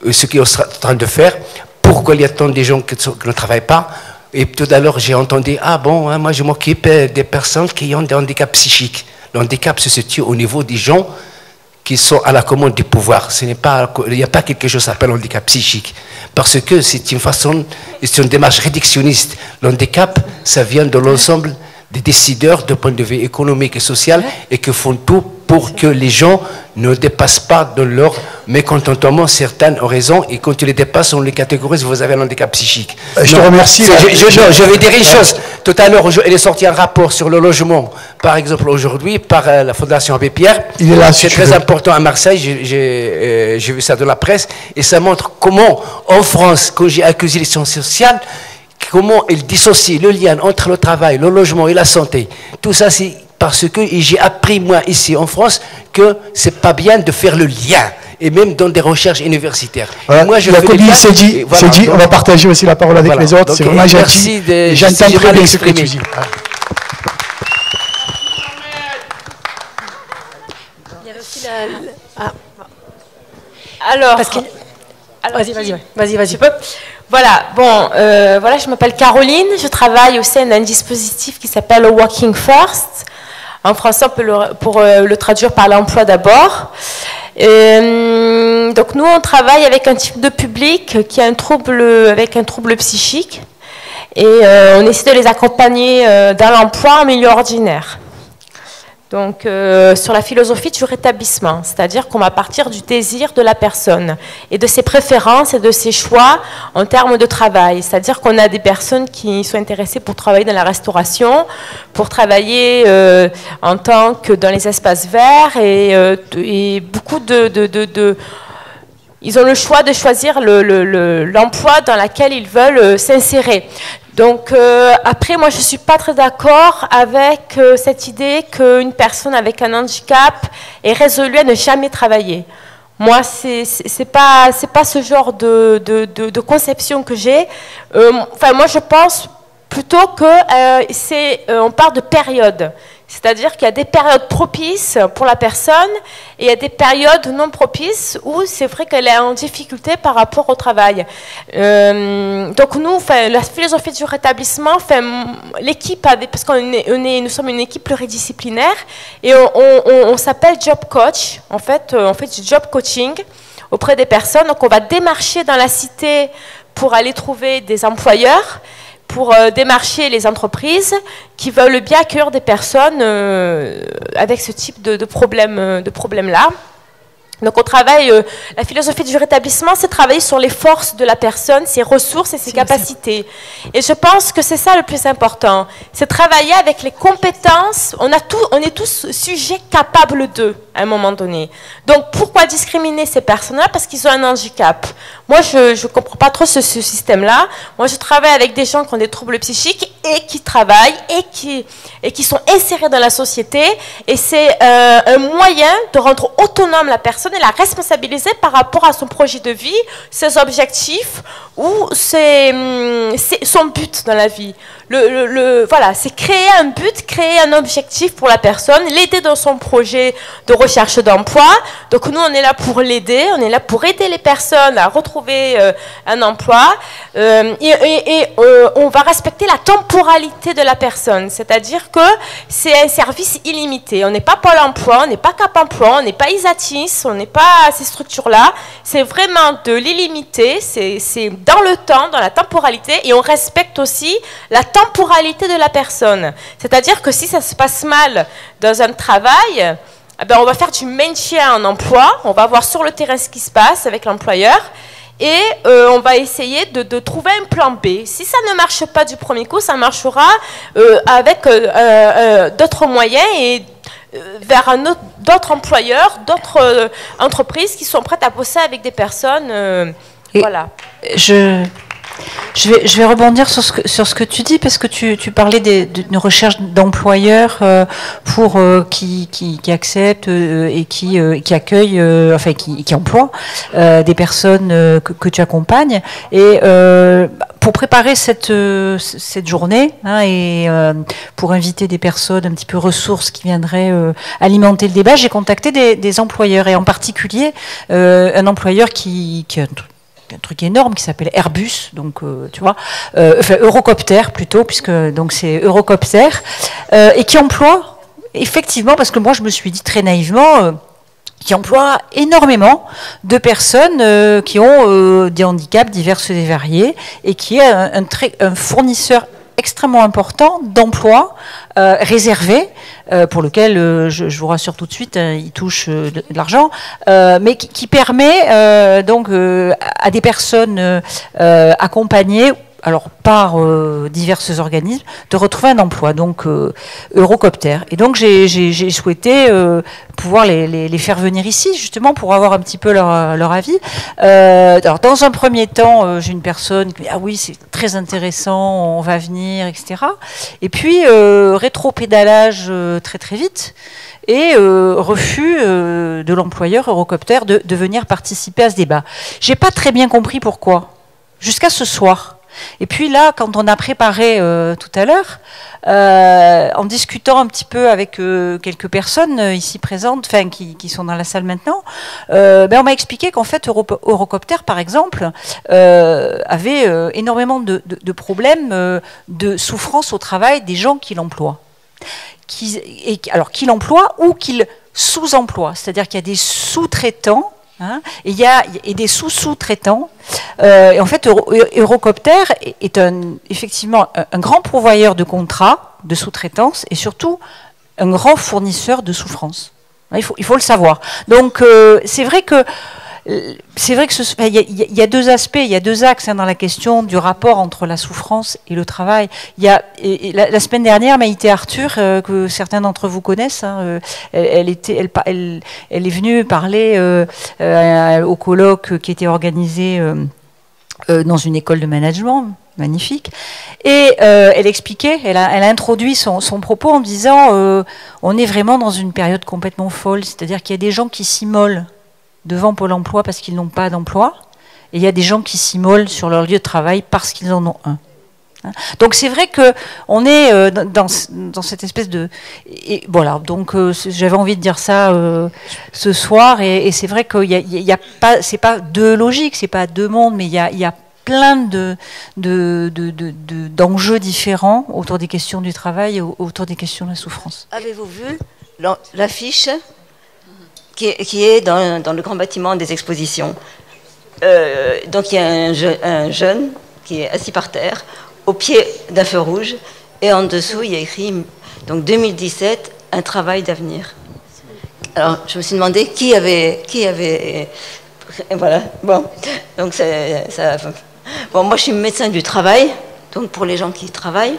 ce qu'on est en train de faire, pourquoi il y a tant de gens qui ne travaillent pas? Et tout à l'heure, j'ai entendu, ah bon, hein, moi je m'occupe des personnes qui ont des handicaps psychiques. Le handicap se situe au niveau des gens qui sont à la commande du pouvoir. Il n'y a pas quelque chose qui s'appelle handicap psychique. Parce que c'est une façon, c'est une démarche réductionniste. L'handicap, ça vient de l'ensemble des décideurs de point de vue économique et social et qui font tout pour que les gens ne dépassent pas de leur mécontentement. Certaines ont raison et quand ils les dépassent, on les catégorise, vous avez un handicap psychique. Je te remercie. Je vais dire une chose. Tout à l'heure, il est sorti un rapport sur le logement, par exemple aujourd'hui, par la Fondation Abbé Pierre. C'est très important à Marseille, j'ai vu ça dans la presse, et ça montre comment, en France, quand j'ai accusé les sciences sociales, comment ils dissocient le lien entre le travail, le logement et la santé. Tout ça, c'est parce que j'ai appris, moi, ici en France, que c'est pas bien de faire le lien, et même dans des recherches universitaires. Voilà. Moi, je c'est dit, voilà, c'est dit. On va partager aussi la parole avec les autres. C'est vraiment gentil. J'entends très bien ce que tu dis. Il y avait aussi Alors, vas-y. Voilà, bon, voilà, je m'appelle Caroline, je travaille au sein d'un dispositif qui s'appelle Working First. En français, pour le traduire par l'emploi d'abord. Donc nous, on travaille avec un type de public qui a un trouble psychique et on essaie de les accompagner dans l'emploi en milieu ordinaire. Donc, sur la philosophie du rétablissement, c'est-à-dire qu'on va partir du désir de la personne et de ses préférences et de ses choix en termes de travail. C'est-à-dire qu'on a des personnes qui sont intéressées pour travailler dans la restauration, pour travailler en tant que dans les espaces verts et beaucoup ils ont le choix de choisir l'emploi dans lequel ils veulent s'insérer. Donc après, moi je ne suis pas très d'accord avec cette idée qu'une personne avec un handicap est résolue à ne jamais travailler. Moi, c'est pas ce genre de conception que j'ai. Enfin, moi je pense plutôt que on parle de période. C'est-à-dire qu'il y a des périodes propices pour la personne et il y a des périodes non propices où c'est vrai qu'elle est en difficulté par rapport au travail. Donc nous, la philosophie du rétablissement, l'équipe, parce nous sommes une équipe pluridisciplinaire et on s'appelle Job Coach. En fait, on fait du job coaching auprès des personnes. Donc on va démarcher dans la cité pour aller trouver des employeurs, pour démarcher les entreprises qui veulent bien accueillir des personnes avec ce type de problème-là. Donc on travaille, la philosophie du rétablissement, c'est travailler sur les forces de la personne, ses ressources et ses capacités. Et je pense que c'est ça le plus important. C'est travailler avec les compétences. On est tous sujets capables d'eux à un moment donné. Donc pourquoi discriminer ces personnes-là? Parce qu'ils ont un handicap. Moi, je ne comprends pas trop ce système-là. Moi, je travaille avec des gens qui ont des troubles psychiques et qui travaillent et qui sont insérés dans la société. Et c'est un moyen de rendre autonome la personne et la responsabiliser par rapport à son projet de vie, ses objectifs ou son but dans la vie. Voilà, c'est créer un but, créer un objectif pour la personne, l'aider dans son projet de recherche d'emploi. Donc nous, on est là pour l'aider, on est là pour aider les personnes à retrouver un emploi. On va respecter la temporalité de la personne, c'est-à-dire que c'est un service illimité. On n'est pas Pôle emploi, on n'est pas Cap emploi, on n'est pas Isatis, on n'est pas ces structures-là. C'est vraiment de l'illimité, c'est dans le temps, dans la temporalité, et on respecte aussi la temporalité de la personne. C'est-à-dire que si ça se passe mal dans un travail, eh ben on va faire du maintien en emploi, on va voir sur le terrain ce qui se passe avec l'employeur, et on va essayer de trouver un plan B. Si ça ne marche pas du premier coup, ça marchera avec d'autres moyens et vers d'autres employeurs, d'autres entreprises qui sont prêtes à bosser avec des personnes. Voilà. Je vais rebondir sur ce que tu dis, parce que tu parlais d'une recherche d'employeurs qui acceptent et qui accueillent, enfin qui emploient des personnes que tu accompagnes. Et pour préparer cette journée et pour inviter des personnes un petit peu ressources qui viendraient alimenter le débat, j'ai contacté des employeurs, et en particulier un employeur qui a un truc énorme qui s'appelle Airbus, donc tu vois, enfin Eurocopter plutôt, puisque donc c'est Eurocopter, et qui emploie effectivement, parce que moi je me suis dit très naïvement, qui emploie énormément de personnes qui ont des handicaps divers et variés, et qui est un fournisseur extrêmement important d'emplois réservés, pour lequel, je vous rassure tout de suite, il touche de l'argent, mais qui permet donc à des personnes accompagnées, alors par divers organismes, de retrouver un emploi, donc Eurocopter. Et donc j'ai souhaité pouvoir les faire venir ici, justement, pour avoir un petit peu leur avis. Alors dans un premier temps, j'ai une personne qui dit « Ah oui, c'est très intéressant, on va venir, etc. » Et puis, rétro-pédalage très très vite, et refus de l'employeur Eurocopter de venir participer à ce débat. J'ai pas très bien compris pourquoi, jusqu'à ce soir. Et puis là, quand on a préparé tout à l'heure, en discutant un petit peu avec quelques personnes ici présentes, enfin qui sont dans la salle maintenant, on m'a expliqué qu'en fait Eurocopter, par exemple, avait énormément de problèmes de souffrance au travail des gens qui l'emploient. Alors qu'il emploie ou qu'il sous-emploie, c'est-à-dire qu'il y a des sous-traitants, et il y a des sous-sous-traitants. Et en fait, Eurocopter est effectivement un grand pourvoyeur de contrats, de sous-traitance, et surtout un grand fournisseur de souffrance. Il faut le savoir. Donc, c'est vrai que il y a deux aspects, il y a deux axes dans la question du rapport entre la souffrance et le travail. Il y a, la semaine dernière, Maïté Arthur, que certains d'entre vous connaissent, elle est venue parler au colloque qui était organisé dans une école de management, magnifique, et elle expliquait, elle a introduit son propos en disant on est vraiment dans une période complètement folle, c'est-à-dire qu'il y a des gens qui s'immolent devant Pôle emploi parce qu'ils n'ont pas d'emploi, et il y a des gens qui s'immolent sur leur lieu de travail parce qu'ils en ont un. Donc c'est vrai qu'on est dans cette espèce de... Et voilà, donc j'avais envie de dire ça ce soir, et c'est vrai qu'il y a pas, c'est pas deux logiques, c'est pas deux mondes, mais il y a plein d'enjeux différents autour des questions du travail et autour des questions de la souffrance. Avez-vous vu l'affiche qui est dans le grand bâtiment des expositions? Donc il y a un jeune qui est assis par terre, au pied d'un feu rouge, et en dessous il y a écrit donc 2017, un travail d'avenir. Alors, je me suis demandé qui avait voilà, bon, donc bon, moi je suis médecin du travail, donc pour les gens qui travaillent,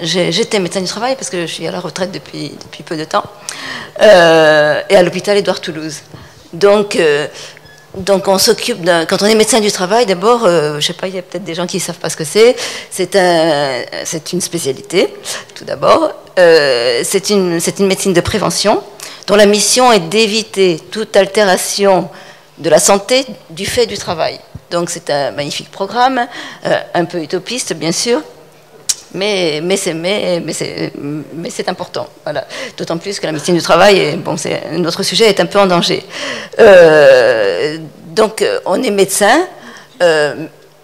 j'étais médecin du travail parce que je suis à la retraite depuis peu de temps, et à l'hôpital Édouard-Toulouse. Donc on s'occupe quand on est médecin du travail, d'abord, je sais pas, il y a peut-être des gens qui ne savent pas ce que c'est une spécialité, tout d'abord. C'est une médecine de prévention dont la mission est d'éviter toute altération de la santé du fait du travail. Donc c'est un magnifique programme, un peu utopiste bien sûr, mais c'est important. Voilà. D'autant plus que la médecine du travail, notre sujet est un peu en danger. Donc on est médecin,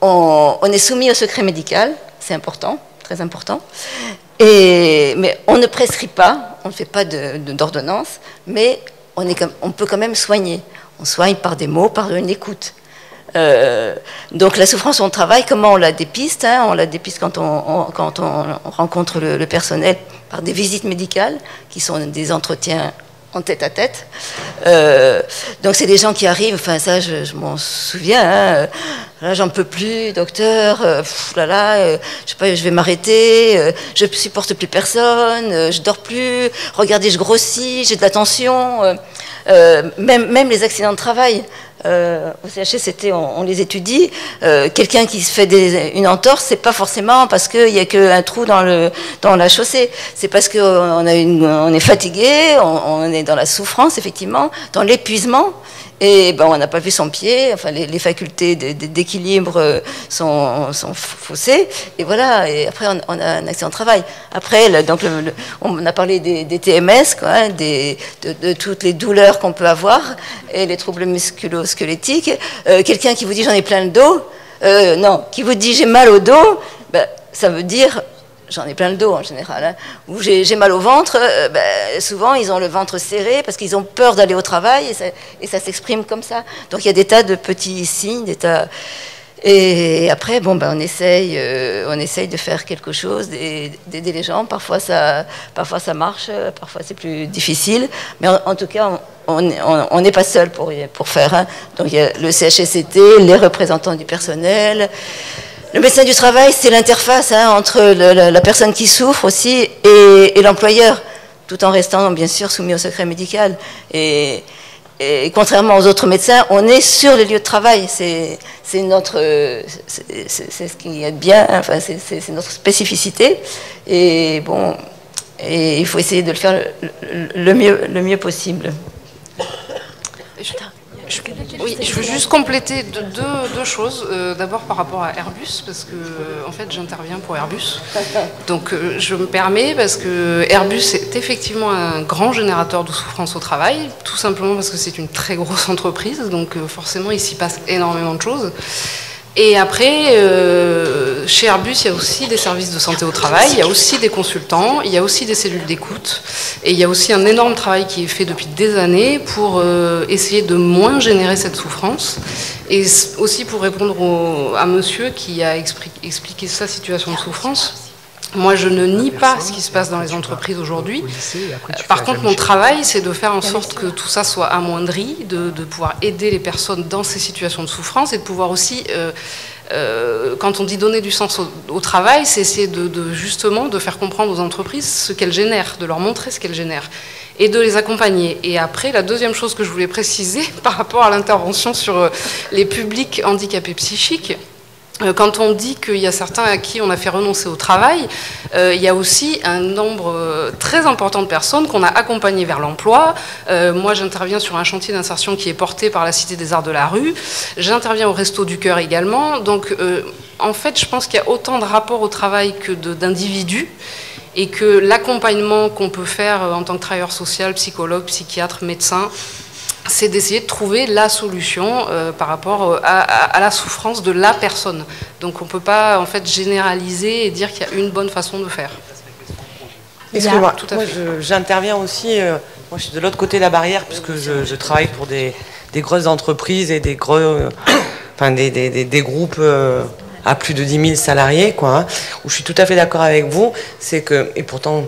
on est soumis au secret médical, c'est important, très important. Mais on ne prescrit pas, on ne fait pas d'ordonnance, mais on peut quand même soigner. On soigne par des mots, par une écoute. Donc la souffrance au travail, comment on la dépiste, hein? On la dépiste quand on rencontre le personnel par des visites médicales, qui sont des entretiens en tête-à-tête. Donc c'est des gens qui arrivent, enfin ça je m'en souviens, hein, là j'en peux plus, docteur, je sais pas, je vais m'arrêter, je supporte plus personne, je dors plus, regardez je grossis, j'ai de la tension, même les accidents de travail. Au CHSCT, on les étudie. Quelqu'un qui se fait une entorse, c'est pas forcément parce qu'il y a qu'un trou dans la chaussée. C'est parce qu'on est fatigué, on est dans la souffrance effectivement, dans l'épuisement. Et on n'a pas vu son pied. Enfin, les facultés d'équilibre sont faussées. Et voilà. Et après, on a un accident de travail. Après, donc on a parlé des TMS, quoi, hein, de toutes les douleurs qu'on peut avoir et les troubles musculo-squelettiques. Quelqu'un qui vous dit j'en ai plein le dos, non, qui vous dit j'ai mal au dos, ça veut dire j'en ai plein le dos en général, hein. Ou j'ai mal au ventre, souvent ils ont le ventre serré parce qu'ils ont peur d'aller au travail et ça s'exprime comme ça. Donc il y a des tas de petits signes, et après on essaye de faire quelque chose, d'aider les gens. Parfois ça marche, parfois c'est plus difficile, mais en tout cas on n'est pas seul pour faire, hein. Donc il y a le CHSCT, les représentants du personnel. Le médecin du travail, c'est l'interface, hein, entre la personne qui souffre aussi et l'employeur, tout en restant bien sûr soumis au secret médical. Et contrairement aux autres médecins, on est sur les lieux de travail. C'est ce qui est bien, enfin, c'est notre spécificité. Et il faut essayer de le faire le mieux possible. Oui, je veux juste compléter deux choses. D'abord par rapport à Airbus, parce que en fait j'interviens pour Airbus. Donc je me permets parce que Airbus est effectivement un grand générateur de souffrance au travail, tout simplement parce que c'est une très grosse entreprise, donc forcément il s'y passe énormément de choses. Et après, chez Airbus, il y a aussi des services de santé au travail, il y a aussi des consultants, il y a aussi des cellules d'écoute, et il y a aussi un énorme travail qui est fait depuis des années pour essayer de moins générer cette souffrance, et aussi pour répondre à monsieur qui a expliqué sa situation de souffrance. Moi, je ne nie pas ce qui se passe dans les entreprises aujourd'hui. Par contre, mon travail, c'est de faire en sorte que tout ça soit amoindri, de pouvoir aider les personnes dans ces situations de souffrance et de pouvoir aussi, quand on dit donner du sens au travail, c'est essayer justement de faire comprendre aux entreprises ce qu'elles génèrent, de leur montrer ce qu'elles génèrent et de les accompagner. Et après, la deuxième chose que je voulais préciser par rapport à l'intervention sur les publics handicapés psychiques, quand on dit qu'il y a certains à qui on a fait renoncer au travail, il y a aussi un nombre très important de personnes qu'on a accompagnées vers l'emploi. Moi, j'interviens sur un chantier d'insertion qui est porté par la Cité des Arts de la Rue. J'interviens au Resto du Cœur également. Donc, en fait, je pense qu'il y a autant de rapports au travail que d'individus, et que l'accompagnement qu'on peut faire en tant que travailleur social, psychologue, psychiatre, médecin, c'est d'essayer de trouver la solution par rapport à la souffrance de la personne. Donc on ne peut pas en fait généraliser et dire qu'il y a une bonne façon de faire. Excusez-moi, moi j'interviens aussi, moi je suis de l'autre côté de la barrière puisque je travaille pour des grosses entreprises et des groupes à plus de 10 000 salariés, quoi, hein, où je suis tout à fait d'accord avec vous, c'est que, et pourtant,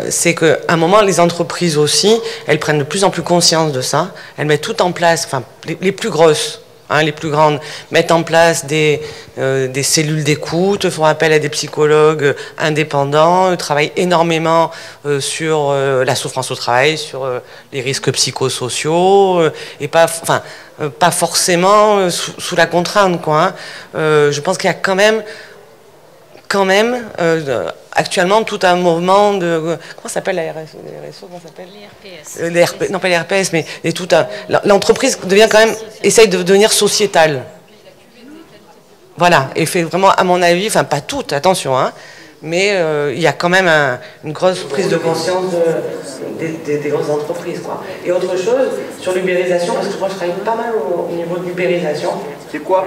c'est qu'à un moment, les entreprises aussi, elles prennent de plus en plus conscience de ça, elles mettent tout en place, enfin, les plus grosses, hein, les plus grandes, mettent en place des cellules d'écoute, font appel à des psychologues indépendants, travaillent énormément sur la souffrance au travail, sur les risques psychosociaux, et pas forcément sous la contrainte, quoi, hein. Je pense qu'il y a quand même actuellement tout un mouvement de... Comment s'appelle la RSO, comment s'appelle les RPS. Non, pas les RPS, mais l'entreprise devient quand même, essaye de devenir sociétale. Voilà, et fait vraiment, à mon avis, enfin pas toute, attention, hein, mais il y a quand même une grosse prise de conscience des grosses entreprises, quoi. Et autre chose, sur l'ubérisation, parce que moi je travaille pas mal au niveau de l'ubérisation. C'est quoi ?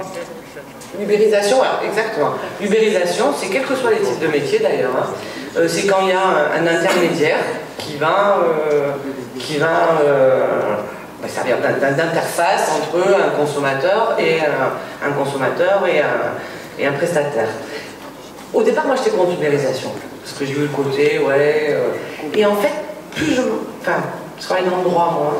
L'ubérisation, alors, exactement. L'ubérisation, c'est quels que soient les types de métiers d'ailleurs, hein, c'est quand il y a un intermédiaire qui va servir d'interface entre un consommateur et un prestataire. Au départ, moi, j'étais contre l'ubérisation, parce que j'ai eu le côté, et en fait, je travaille dans le droit, moi,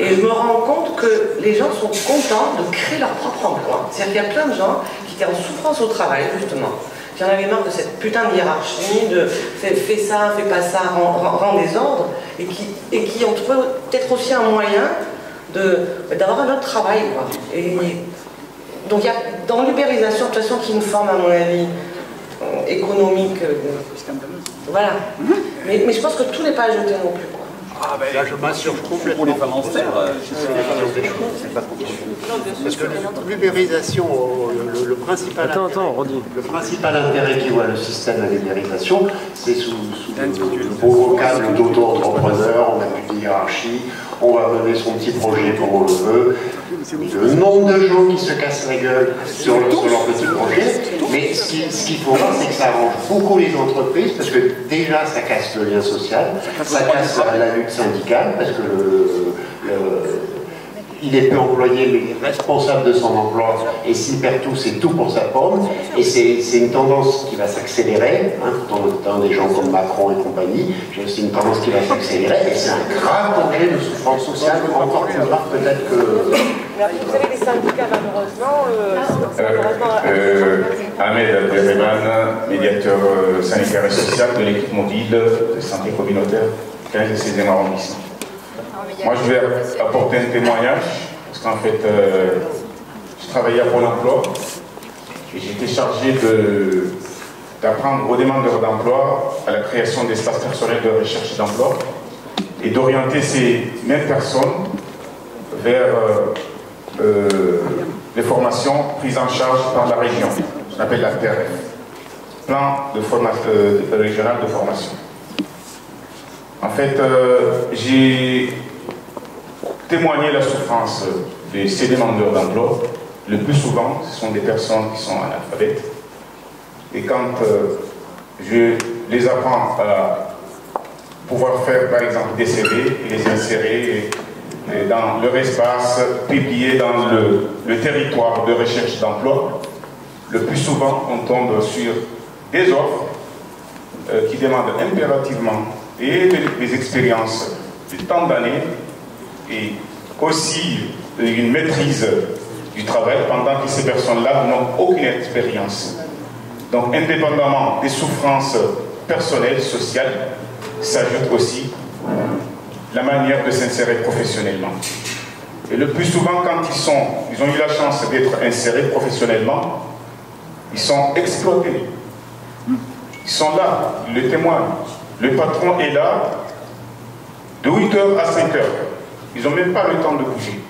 et je me rends compte que les gens sont contents de créer leur propre emploi. C'est-à-dire qu'il y a plein de gens qui étaient en souffrance au travail, justement, qui en avaient marre de cette putain de hiérarchie, de fais ça, fais pas ça, rends des ordres, et qui ont trouvé peut-être aussi un moyen d'avoir un autre travail, quoi. Et donc il y a dans l'ubérisation, de toute façon, qui est une forme, à mon avis, économique. Voilà. Mais je pense que tout n'est pas à jeter non plus, quoi. Ah ben là je m'insurge complètement pour les commentaires. C'est pas compliqué. Parce que l'ubérisation, le principal intérêt qui voit le système de l'ubérisation, c'est sous le beau vocable d'auto-entrepreneur, on n'a plus de hiérarchie, on va mener son petit projet comme on le veut. Le nombre de gens qui se cassent la gueule sur leur petit projet, mais ce qu'il faut voir, c'est que ça arrange beaucoup les entreprises, parce que déjà ça casse le lien social, ça casse la lutte syndicale, parce que il est peu employé, mais il est responsable de son emploi, et s'il perd tout, c'est tout pour sa pomme, et c'est une tendance qui va s'accélérer, hein, dans des gens comme Macron et compagnie, j'ai aussi une tendance qui va s'accélérer, et c'est un grave danger de souffrance sociale, encore plus grave peut-être que... Vous avez des syndicats, malheureusement... Ahmed Abderrahman, médiateur sanitaire et social de l'équipe mobile de santé communautaire 15 et 16e arrondissement. Moi, je vais apporter un témoignage, parce qu'en fait, je travaillais à Pôle emploi et j'étais chargé d'apprendre aux demandeurs d'emploi à la création d'espaces personnels de recherche d'emploi et d'orienter ces mêmes personnes vers les formations prises en charge par la région, qu'on appelle la PRF, plan de formation régional de formation. En fait, j'ai témoigné la souffrance de ces demandeurs d'emploi. Le plus souvent, ce sont des personnes qui sont analphabètes. Et quand je les apprends à pouvoir faire, par exemple, des CV et les insérer dans leur espace, publiés dans le territoire de recherche d'emploi, le plus souvent, on tombe sur des offres qui demandent impérativement et des expériences de tant d'années et aussi une maîtrise du travail pendant que ces personnes-là n'ont aucune expérience. Donc, indépendamment des souffrances personnelles, sociales, s'ajoute aussi la manière de s'insérer professionnellement. Et le plus souvent, quand ils ont eu la chance d'être insérés professionnellement, ils sont exploités. Ils sont là, ils le témoignent. Le patron est là de 8h à 5h. Ils n'ont même pas le temps de bouger.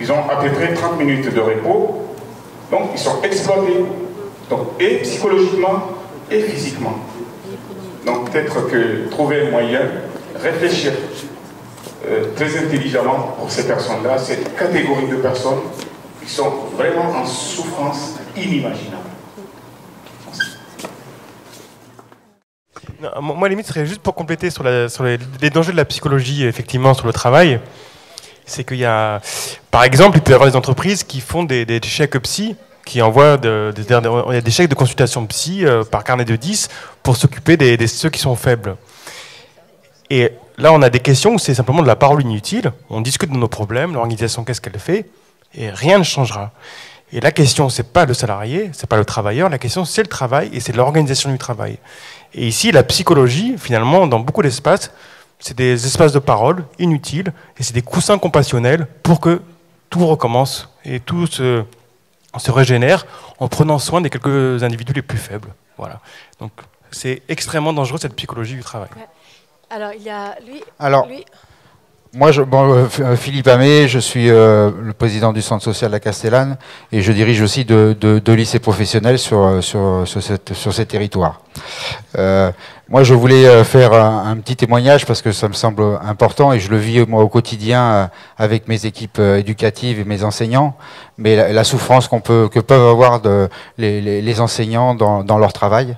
Ils ont à peu près 30 minutes de repos. Donc, ils sont exploités. Donc, et psychologiquement et physiquement. Donc, peut-être que trouver un moyen, réfléchir très intelligemment pour ces personnes-là, cette catégorie de personnes qui sont vraiment en souffrance inimaginable. Non, moi, limite, ce serait juste pour compléter sur les dangers de la psychologie, effectivement, sur le travail. C'est qu'il y a, par exemple, il peut y avoir des entreprises qui font des chèques psy qui envoient des chèques de consultation psy par carnet de 10 pour s'occuper de ceux qui sont faibles. Et là, on a des questions où c'est simplement de la parole inutile. On discute de nos problèmes, l'organisation, qu'est-ce qu'elle fait, et rien ne changera. Et la question, c'est pas le salarié, c'est pas le travailleur, la question, c'est le travail et c'est l'organisation du travail. Et ici, la psychologie, finalement, dans beaucoup d'espaces, c'est des espaces de parole inutiles et c'est des coussins compassionnels pour que tout recommence et tout se régénère en prenant soin des quelques individus les plus faibles. Voilà. Donc, c'est extrêmement dangereux, cette psychologie du travail. Ouais. Alors, il y a lui. Alors, lui. Moi, Philippe Amé, je suis le président du Centre social de la Castellane et je dirige aussi deux lycées professionnels sur ces territoires. Moi, je voulais faire un petit témoignage parce que ça me semble important et je le vis moi au quotidien avec mes équipes éducatives et mes enseignants, mais la souffrance que peuvent avoir les enseignants dans leur travail.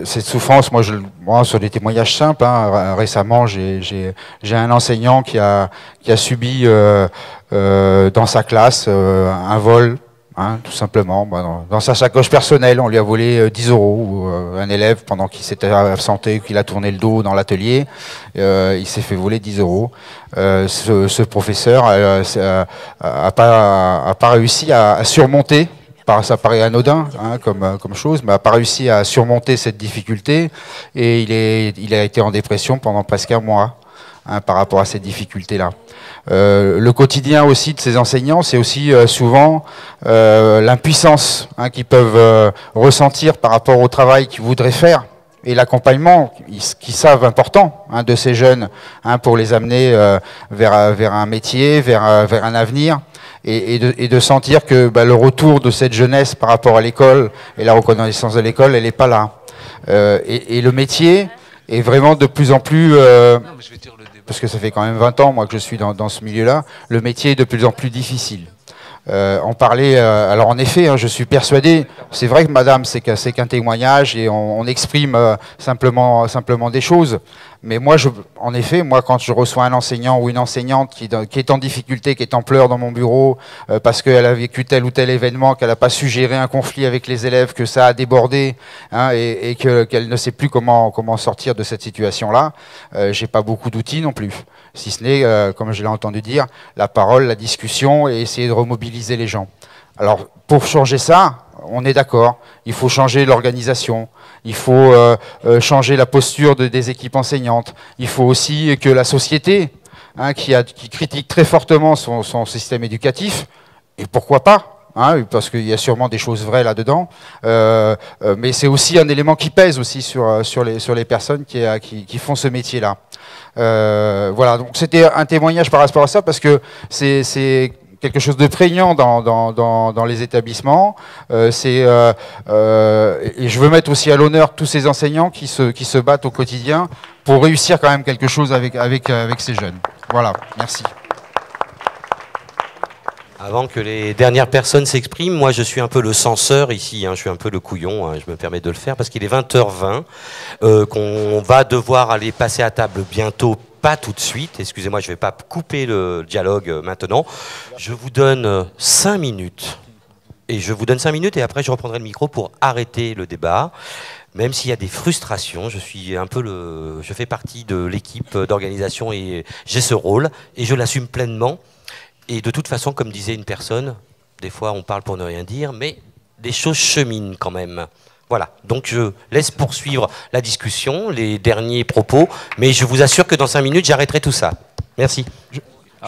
Cette souffrance, moi, sur des témoignages simples, hein, récemment, j'ai un enseignant qui a subi dans sa classe un vol, hein, tout simplement. Dans sa sacoche personnelle, on lui a volé 10 €. Ou, un élève, pendant qu'il s'était absenté, qu'il a tourné le dos dans l'atelier, il s'est fait voler 10 €. Ce professeur a pas réussi à surmonter. Ça paraît anodin hein, comme chose, mais n'a pas réussi à surmonter cette difficulté et il a été en dépression pendant presque un mois hein, par rapport à cette difficulté-là. Le quotidien aussi de ces enseignants, c'est aussi souvent l'impuissance hein, qu'ils peuvent ressentir par rapport au travail qu'ils voudraient faire et l'accompagnement qu'ils savent important hein, de ces jeunes hein, pour les amener vers un métier, vers un avenir. Et de sentir que le retour de cette jeunesse par rapport à l'école et la reconnaissance de l'école, elle n'est pas là. Et le métier est vraiment de plus en plus, parce que ça fait quand même 20 ans moi que je suis dans ce milieu-là, le métier est de plus en plus difficile. On parlait, alors en effet, hein, je suis persuadé, c'est vrai que madame, c'est qu'un témoignage et on exprime simplement des choses. Mais moi, en effet, moi, quand je reçois un enseignant ou une enseignante qui est en difficulté, qui est en pleurs dans mon bureau, parce qu'elle a vécu tel ou tel événement, qu'elle n'a pas su gérer un conflit avec les élèves, que ça a débordé, hein, et qu'elle ne sait plus comment sortir de cette situation-là, j'ai pas beaucoup d'outils non plus. Si ce n'est, comme je l'ai entendu dire, la parole, la discussion et essayer de remobiliser les gens. Alors, pour changer ça, on est d'accord, il faut changer l'organisation, il faut changer la posture des équipes enseignantes, il faut aussi que la société, hein, qui critique très fortement son système éducatif, et pourquoi pas, hein, parce qu'il y a sûrement des choses vraies là-dedans, mais c'est aussi un élément qui pèse aussi sur les personnes qui font ce métier-là. Voilà, donc c'était un témoignage par rapport à ça, parce que c'est quelque chose de prégnant dans les établissements. Et je veux mettre aussi à l'honneur tous ces enseignants qui se battent au quotidien pour réussir quand même quelque chose avec ces jeunes. Voilà, merci. Avant que les dernières personnes s'expriment, moi je suis un peu le censeur ici, hein, je suis un peu le couillon, hein, je me permets de le faire parce qu'il est 20h20, qu'on va devoir aller passer à table bientôt. Pas tout de suite, excusez-moi, je ne vais pas couper le dialogue maintenant. Je vous donne 5 minutes. Et je vous donne 5 minutes et après je reprendrai le micro pour arrêter le débat. Même s'il y a des frustrations, je fais partie de l'équipe d'organisation et j'ai ce rôle et je l'assume pleinement. Et de toute façon, comme disait une personne, des fois on parle pour ne rien dire, mais des choses cheminent quand même. Voilà, donc je laisse poursuivre la discussion, les derniers propos, mais je vous assure que dans 5 minutes, j'arrêterai tout ça. Merci.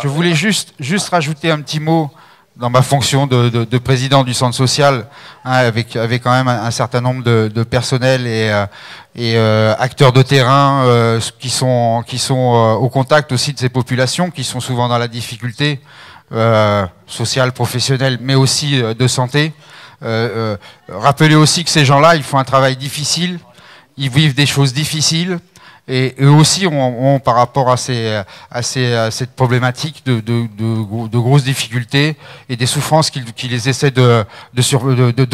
Je voulais juste rajouter un petit mot dans ma fonction de président du centre social, hein, avec quand même un certain nombre de personnels et acteurs de terrain qui sont au contact aussi de ces populations, qui sont souvent dans la difficulté sociale, professionnelle, mais aussi de santé. Rappelez aussi que ces gens-là, ils font un travail difficile, ils vivent des choses difficiles, et eux aussi ont par rapport à cette problématique de grosses difficultés et des souffrances qu'ils essaient de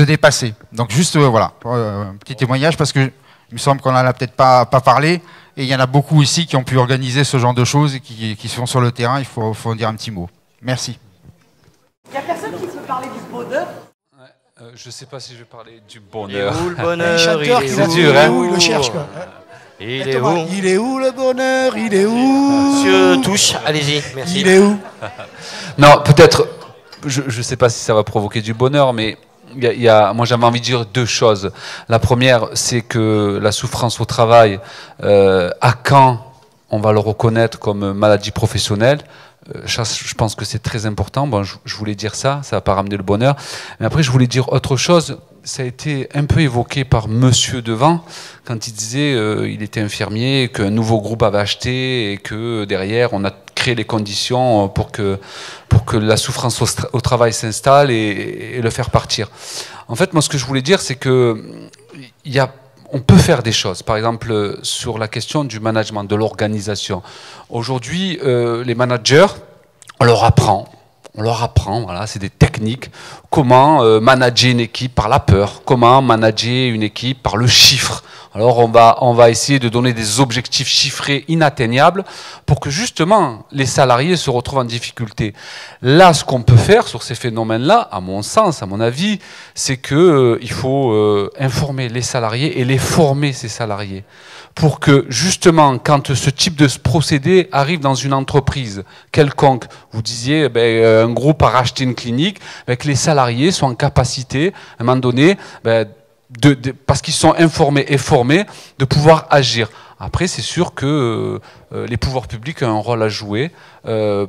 dépasser. Donc juste voilà, un petit témoignage parce que il me semble qu'on n'en a peut-être pas parlé, et il y en a beaucoup ici qui ont pu organiser ce genre de choses et qui sont sur le terrain, il faut en dire un petit mot. Merci. Il n'y a personne qui peut parler du bonheur? Je ne sais pas si je vais parler du bonheur. Il est où le bonheur? C'est dur, hein? Il le cherche, quoi. Il est où? Il est où le bonheur? Il est où? Monsieur Touche, allez-y, merci. Il est où? Non, peut-être, je ne sais pas si ça va provoquer du bonheur, mais moi j'avais envie de dire deux choses. La première, c'est que la souffrance au travail, à quand on va le reconnaître comme maladie professionnelle? Je pense que c'est très important. Bon, je voulais dire ça va pas ramener le bonheur. Mais après, je voulais dire autre chose. Ça a été un peu évoqué par Monsieur Devant, quand il disait il était infirmier, qu'un nouveau groupe avait acheté et que derrière, on a créé les conditions pour que la souffrance au travail s'installe et le faire partir. En fait, moi, ce que je voulais dire, c'est que on peut faire des choses, par exemple sur la question du management, de l'organisation. Aujourd'hui, les managers, on leur apprend, voilà, c'est des techniques, comment manager une équipe par la peur, comment manager une équipe par le chiffre. Alors on va essayer de donner des objectifs chiffrés inatteignables pour que justement les salariés se retrouvent en difficulté. Là, ce qu'on peut faire sur ces phénomènes-là, à mon sens, à mon avis, c'est qu'il faut informer les salariés et les former, ces salariés, pour que justement, quand ce type de procédé arrive dans une entreprise quelconque, vous disiez, un groupe a racheté une clinique, que les salariés soient en capacité, à un moment donné, parce qu'ils sont informés et formés, de pouvoir agir. Après, c'est sûr que les pouvoirs publics ont un rôle à jouer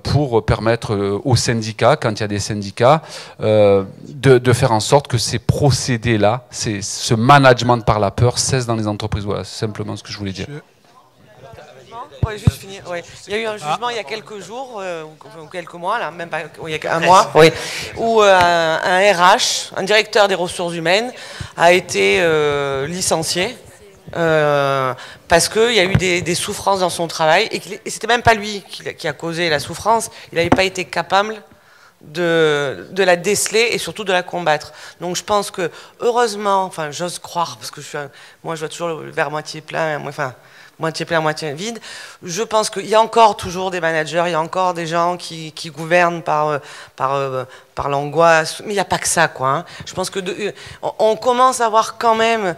pour permettre aux syndicats, quand il y a des syndicats, de faire en sorte que ces procédés-là, ce management par la peur cesse dans les entreprises. Voilà, c'est simplement ce que je voulais dire. Ouais, juste finir. Ouais. Il y a eu un jugement il y a quelques jours, ou quelques mois, là, même pas, il y a un mois, oui, où un RH, un directeur des ressources humaines, a été licencié parce qu'il y a eu des souffrances dans son travail et c'était même pas lui qui a causé la souffrance. Il n'avait pas été capable de la déceler et surtout de la combattre. Donc je pense que heureusement, enfin j'ose croire parce que moi je vois toujours le verre moitié plein, moitié plein, moitié vide. Je pense qu'il y a encore toujours des managers, il y a encore des gens qui gouvernent par l'angoisse, mais il n'y a pas que ça, quoi. Hein. Je pense que on commence à voir quand même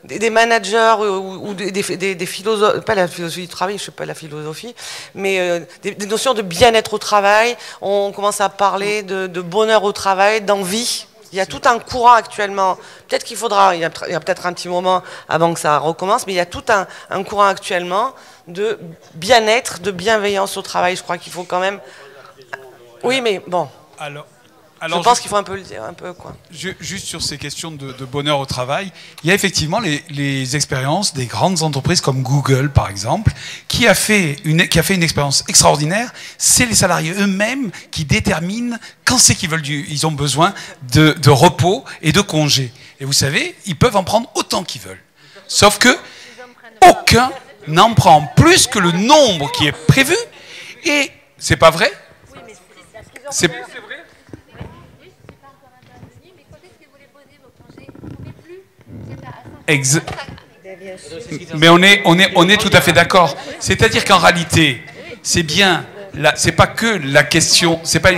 des managers ou des philosophes, pas la philosophie du travail, je ne sais pas la philosophie, mais des notions de bien-être au travail. On commence à parler de bonheur au travail, d'envie. Il y a tout un courant actuellement, peut-être qu'il faudra, il y a peut-être un petit moment avant que ça recommence, mais il y a tout un courant actuellement de bien-être, de bienveillance au travail. Je crois qu'il faut quand même... Oui, mais bon. Je pense qu'il faut un peu le dire, un peu, quoi. Juste sur ces questions de bonheur au travail, il y a effectivement les expériences des grandes entreprises comme Google, par exemple, qui a fait une expérience extraordinaire. C'est les salariés eux-mêmes qui déterminent quand c'est ils ont besoin de repos et de congés. Et vous savez, ils peuvent en prendre autant qu'ils veulent. Sauf que aucun n'en prend plus que le nombre qui est prévu. Et c'est pas vrai? C'est vrai. Mais on est tout à fait d'accord. C'est-à-dire qu'en réalité, c'est bien, c'est pas que la question, c'est pas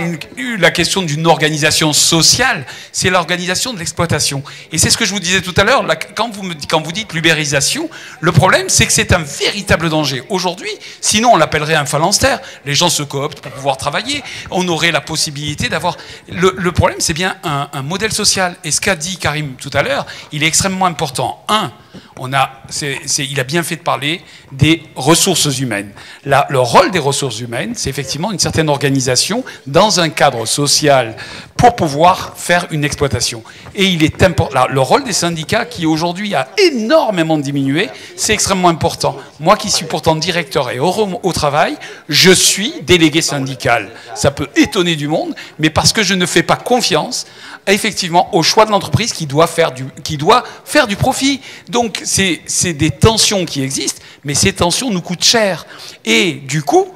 la question d'une organisation sociale, c'est l'organisation de l'exploitation. Et c'est ce que je vous disais tout à l'heure, quand vous dites l'ubérisation, le problème c'est que c'est un véritable danger. Aujourd'hui, sinon on l'appellerait un phalanstère. Les gens se cooptent pour pouvoir travailler. On aurait la possibilité d'avoir... Le problème c'est bien un modèle social. Et ce qu'a dit Karim tout à l'heure, il est extrêmement important. Il a bien fait de parler des ressources humaines. Le rôle des ressources humaines, c'est effectivement une certaine organisation dans un cadre social pour pouvoir faire une exploitation. Et il est important. Le rôle des syndicats, qui aujourd'hui a énormément diminué, c'est extrêmement important. Moi qui suis pourtant directeur et heureux au travail, je suis délégué syndical. Ça peut étonner du monde, mais parce que je ne fais pas confiance effectivement au choix de l'entreprise qui doit faire du profit. Donc c'est des tensions qui existent, mais ces tensions nous coûtent cher. Et du coup,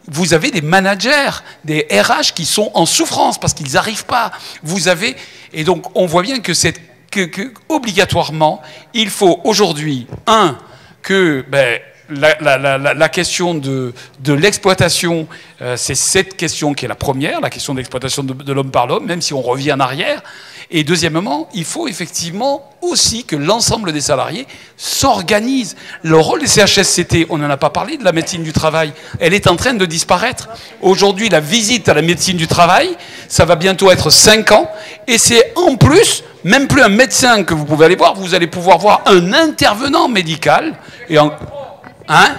vous avez des managers, des RH qui sont en souffrance parce qu'ils n'arrivent pas. Et donc on voit bien que obligatoirement, il faut aujourd'hui, que la question de l'exploitation, c'est cette question qui est la première, la question de l'exploitation de l'homme par l'homme, même si on revient en arrière. Et deuxièmement, il faut effectivement aussi que l'ensemble des salariés s'organisent. Le rôle des CHSCT, on n'en a pas parlé de la médecine du travail, elle est en train de disparaître. Aujourd'hui, la visite à la médecine du travail, ça va bientôt être 5 ans, et c'est en plus, même plus un médecin que vous pouvez aller voir, vous allez pouvoir voir un intervenant médical. Hein?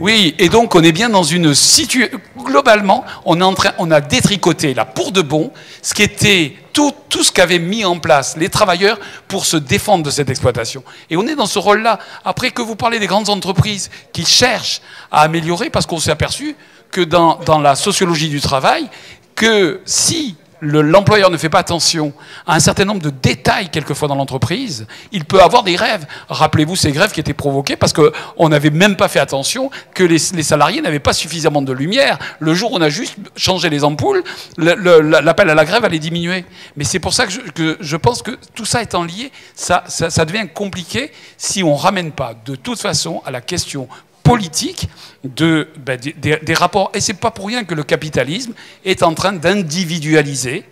Oui, et donc on est bien dans une situation... Globalement, on a détricoté là pour de bon ce qui était tout ce qu'avaient mis en place les travailleurs pour se défendre de cette exploitation. Et on est dans ce rôle-là. Après que vous parlez des grandes entreprises qui cherchent à améliorer, parce qu'on s'est aperçu que dans la sociologie du travail, que si l'employeur ne fait pas attention à un certain nombre de détails quelquefois dans l'entreprise, il peut avoir des grèves. Rappelez-vous ces grèves qui étaient provoquées parce qu'on n'avait même pas fait attention que les salariés n'avaient pas suffisamment de lumière. Le jour où on a juste changé les ampoules, l'appel à la grève allait diminuer. Mais c'est pour ça que je pense que tout ça étant lié, ça devient compliqué si on ne ramène pas de toute façon à la question politique des rapports. Et c'est pas pour rien que le capitalisme est en train d'individualiser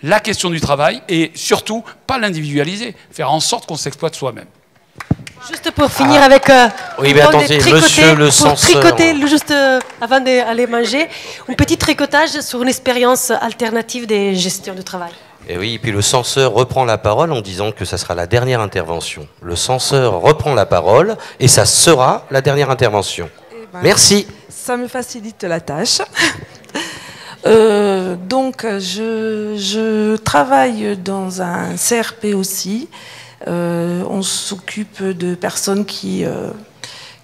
la question du travail et surtout pas l'individualiser, faire en sorte qu'on s'exploite soi-même. Juste pour finir avec oui, mais attendez, monsieur le censeur. Tricoter, juste avant d'aller manger, un petit tricotage sur une expérience alternative des gestions de travail. Et oui, et puis le censeur reprend la parole en disant que ça sera la dernière intervention. Le censeur reprend la parole et ça sera la dernière intervention. Merci. Ça me facilite la tâche. Donc, je travaille dans un CRP aussi. On s'occupe de personnes qui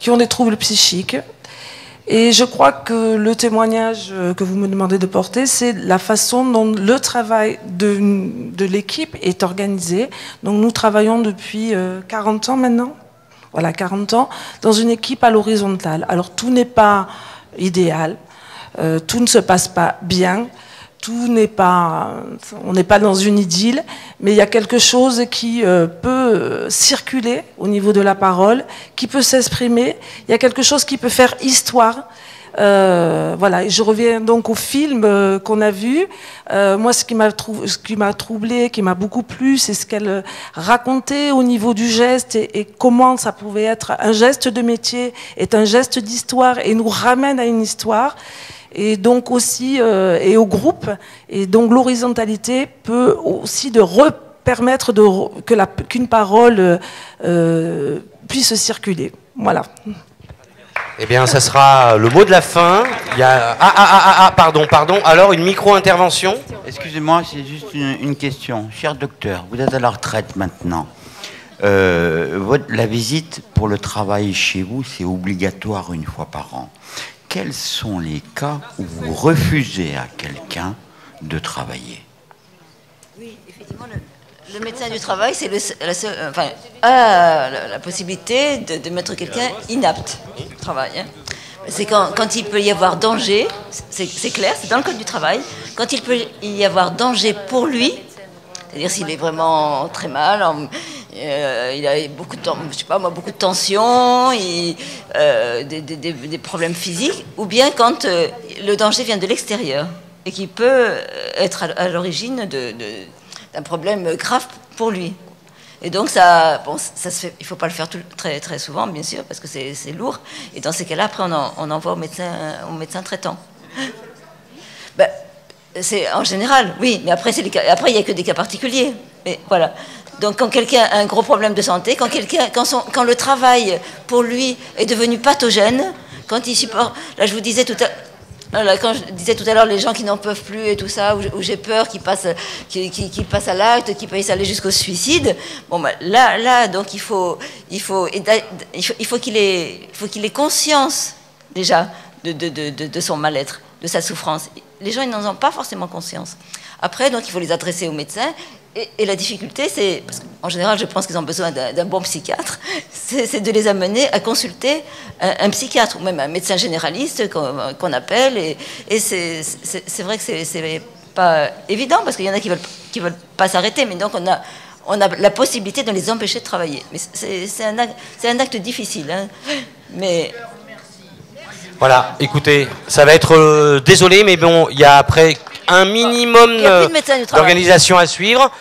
ont des troubles psychiques. Et je crois que le témoignage que vous me demandez de porter, c'est la façon dont le travail de l'équipe est organisé. Donc nous travaillons depuis 40 ans maintenant, voilà 40 ans, dans une équipe à l'horizontale. Alors tout n'est pas idéal, tout ne se passe pas bien, on n'est pas dans une idylle, mais il y a quelque chose qui peut circuler au niveau de la parole, qui peut s'exprimer, il y a quelque chose qui peut faire histoire. Voilà, et je reviens donc au film qu'on a vu. Moi, ce qui m'a troublé, qui m'a beaucoup plu, c'est ce qu'elle racontait au niveau du geste et comment ça pouvait être un geste de métier, est un geste d'histoire et nous ramène à une histoire. Et donc aussi et au groupe, et donc l'horizontalité peut aussi permettre qu'une parole puisse circuler. Voilà. Eh bien, ça sera le mot de la fin. Il y a... pardon. Alors, une micro-intervention. Excusez-moi, c'est juste une question. Cher docteur, vous êtes à la retraite maintenant. La visite pour le travail chez vous, c'est obligatoire une fois par an. Quels sont les cas où vous refusez à quelqu'un de travailler? Oui, effectivement, le médecin du travail, c'est la possibilité de mettre quelqu'un inapte au travail. Hein. C'est quand il peut y avoir danger, c'est clair, c'est dans le code du travail, quand il peut y avoir danger pour lui, c'est-à-dire s'il est vraiment très mal, il a beaucoup de tensions, des problèmes physiques, ou bien quand le danger vient de l'extérieur et qui peut être à l'origine d'un problème grave pour lui. Et donc ça se fait, il ne faut pas le faire très, très souvent, bien sûr, parce que c'est lourd. Et dans ces cas-là, après, on envoie au médecin traitant. C'est en général, oui, mais après, il n'y a que des cas particuliers. Mais voilà. Donc quand quelqu'un a un gros problème de santé, quand le travail pour lui est devenu pathogène, quand il supporte, là je vous disais tout à l'heure les gens qui n'en peuvent plus et tout ça, où j'ai peur qu'ils passent à l'acte, qu'ils puissent aller jusqu'au suicide. Bon là donc il faut qu'il ait conscience déjà de son mal-être, de sa souffrance. Les gens ils n'en ont pas forcément conscience. Après donc il faut les adresser au médecin. Et la difficulté, c'est, parce qu'en général, je pense qu'ils ont besoin d'un bon psychiatre, c'est de les amener à consulter un psychiatre, ou même un médecin généraliste qu'on appelle. Et c'est vrai que c'est pas évident, parce qu'il y en a qui veulent pas s'arrêter, mais donc on a la possibilité de les empêcher de travailler. Mais c'est un acte difficile. Hein. Mais Voilà, écoutez, ça va être désolé, mais bon, il y a après un minimum il n'y a plus de médecin du travail. d'organisation à suivre.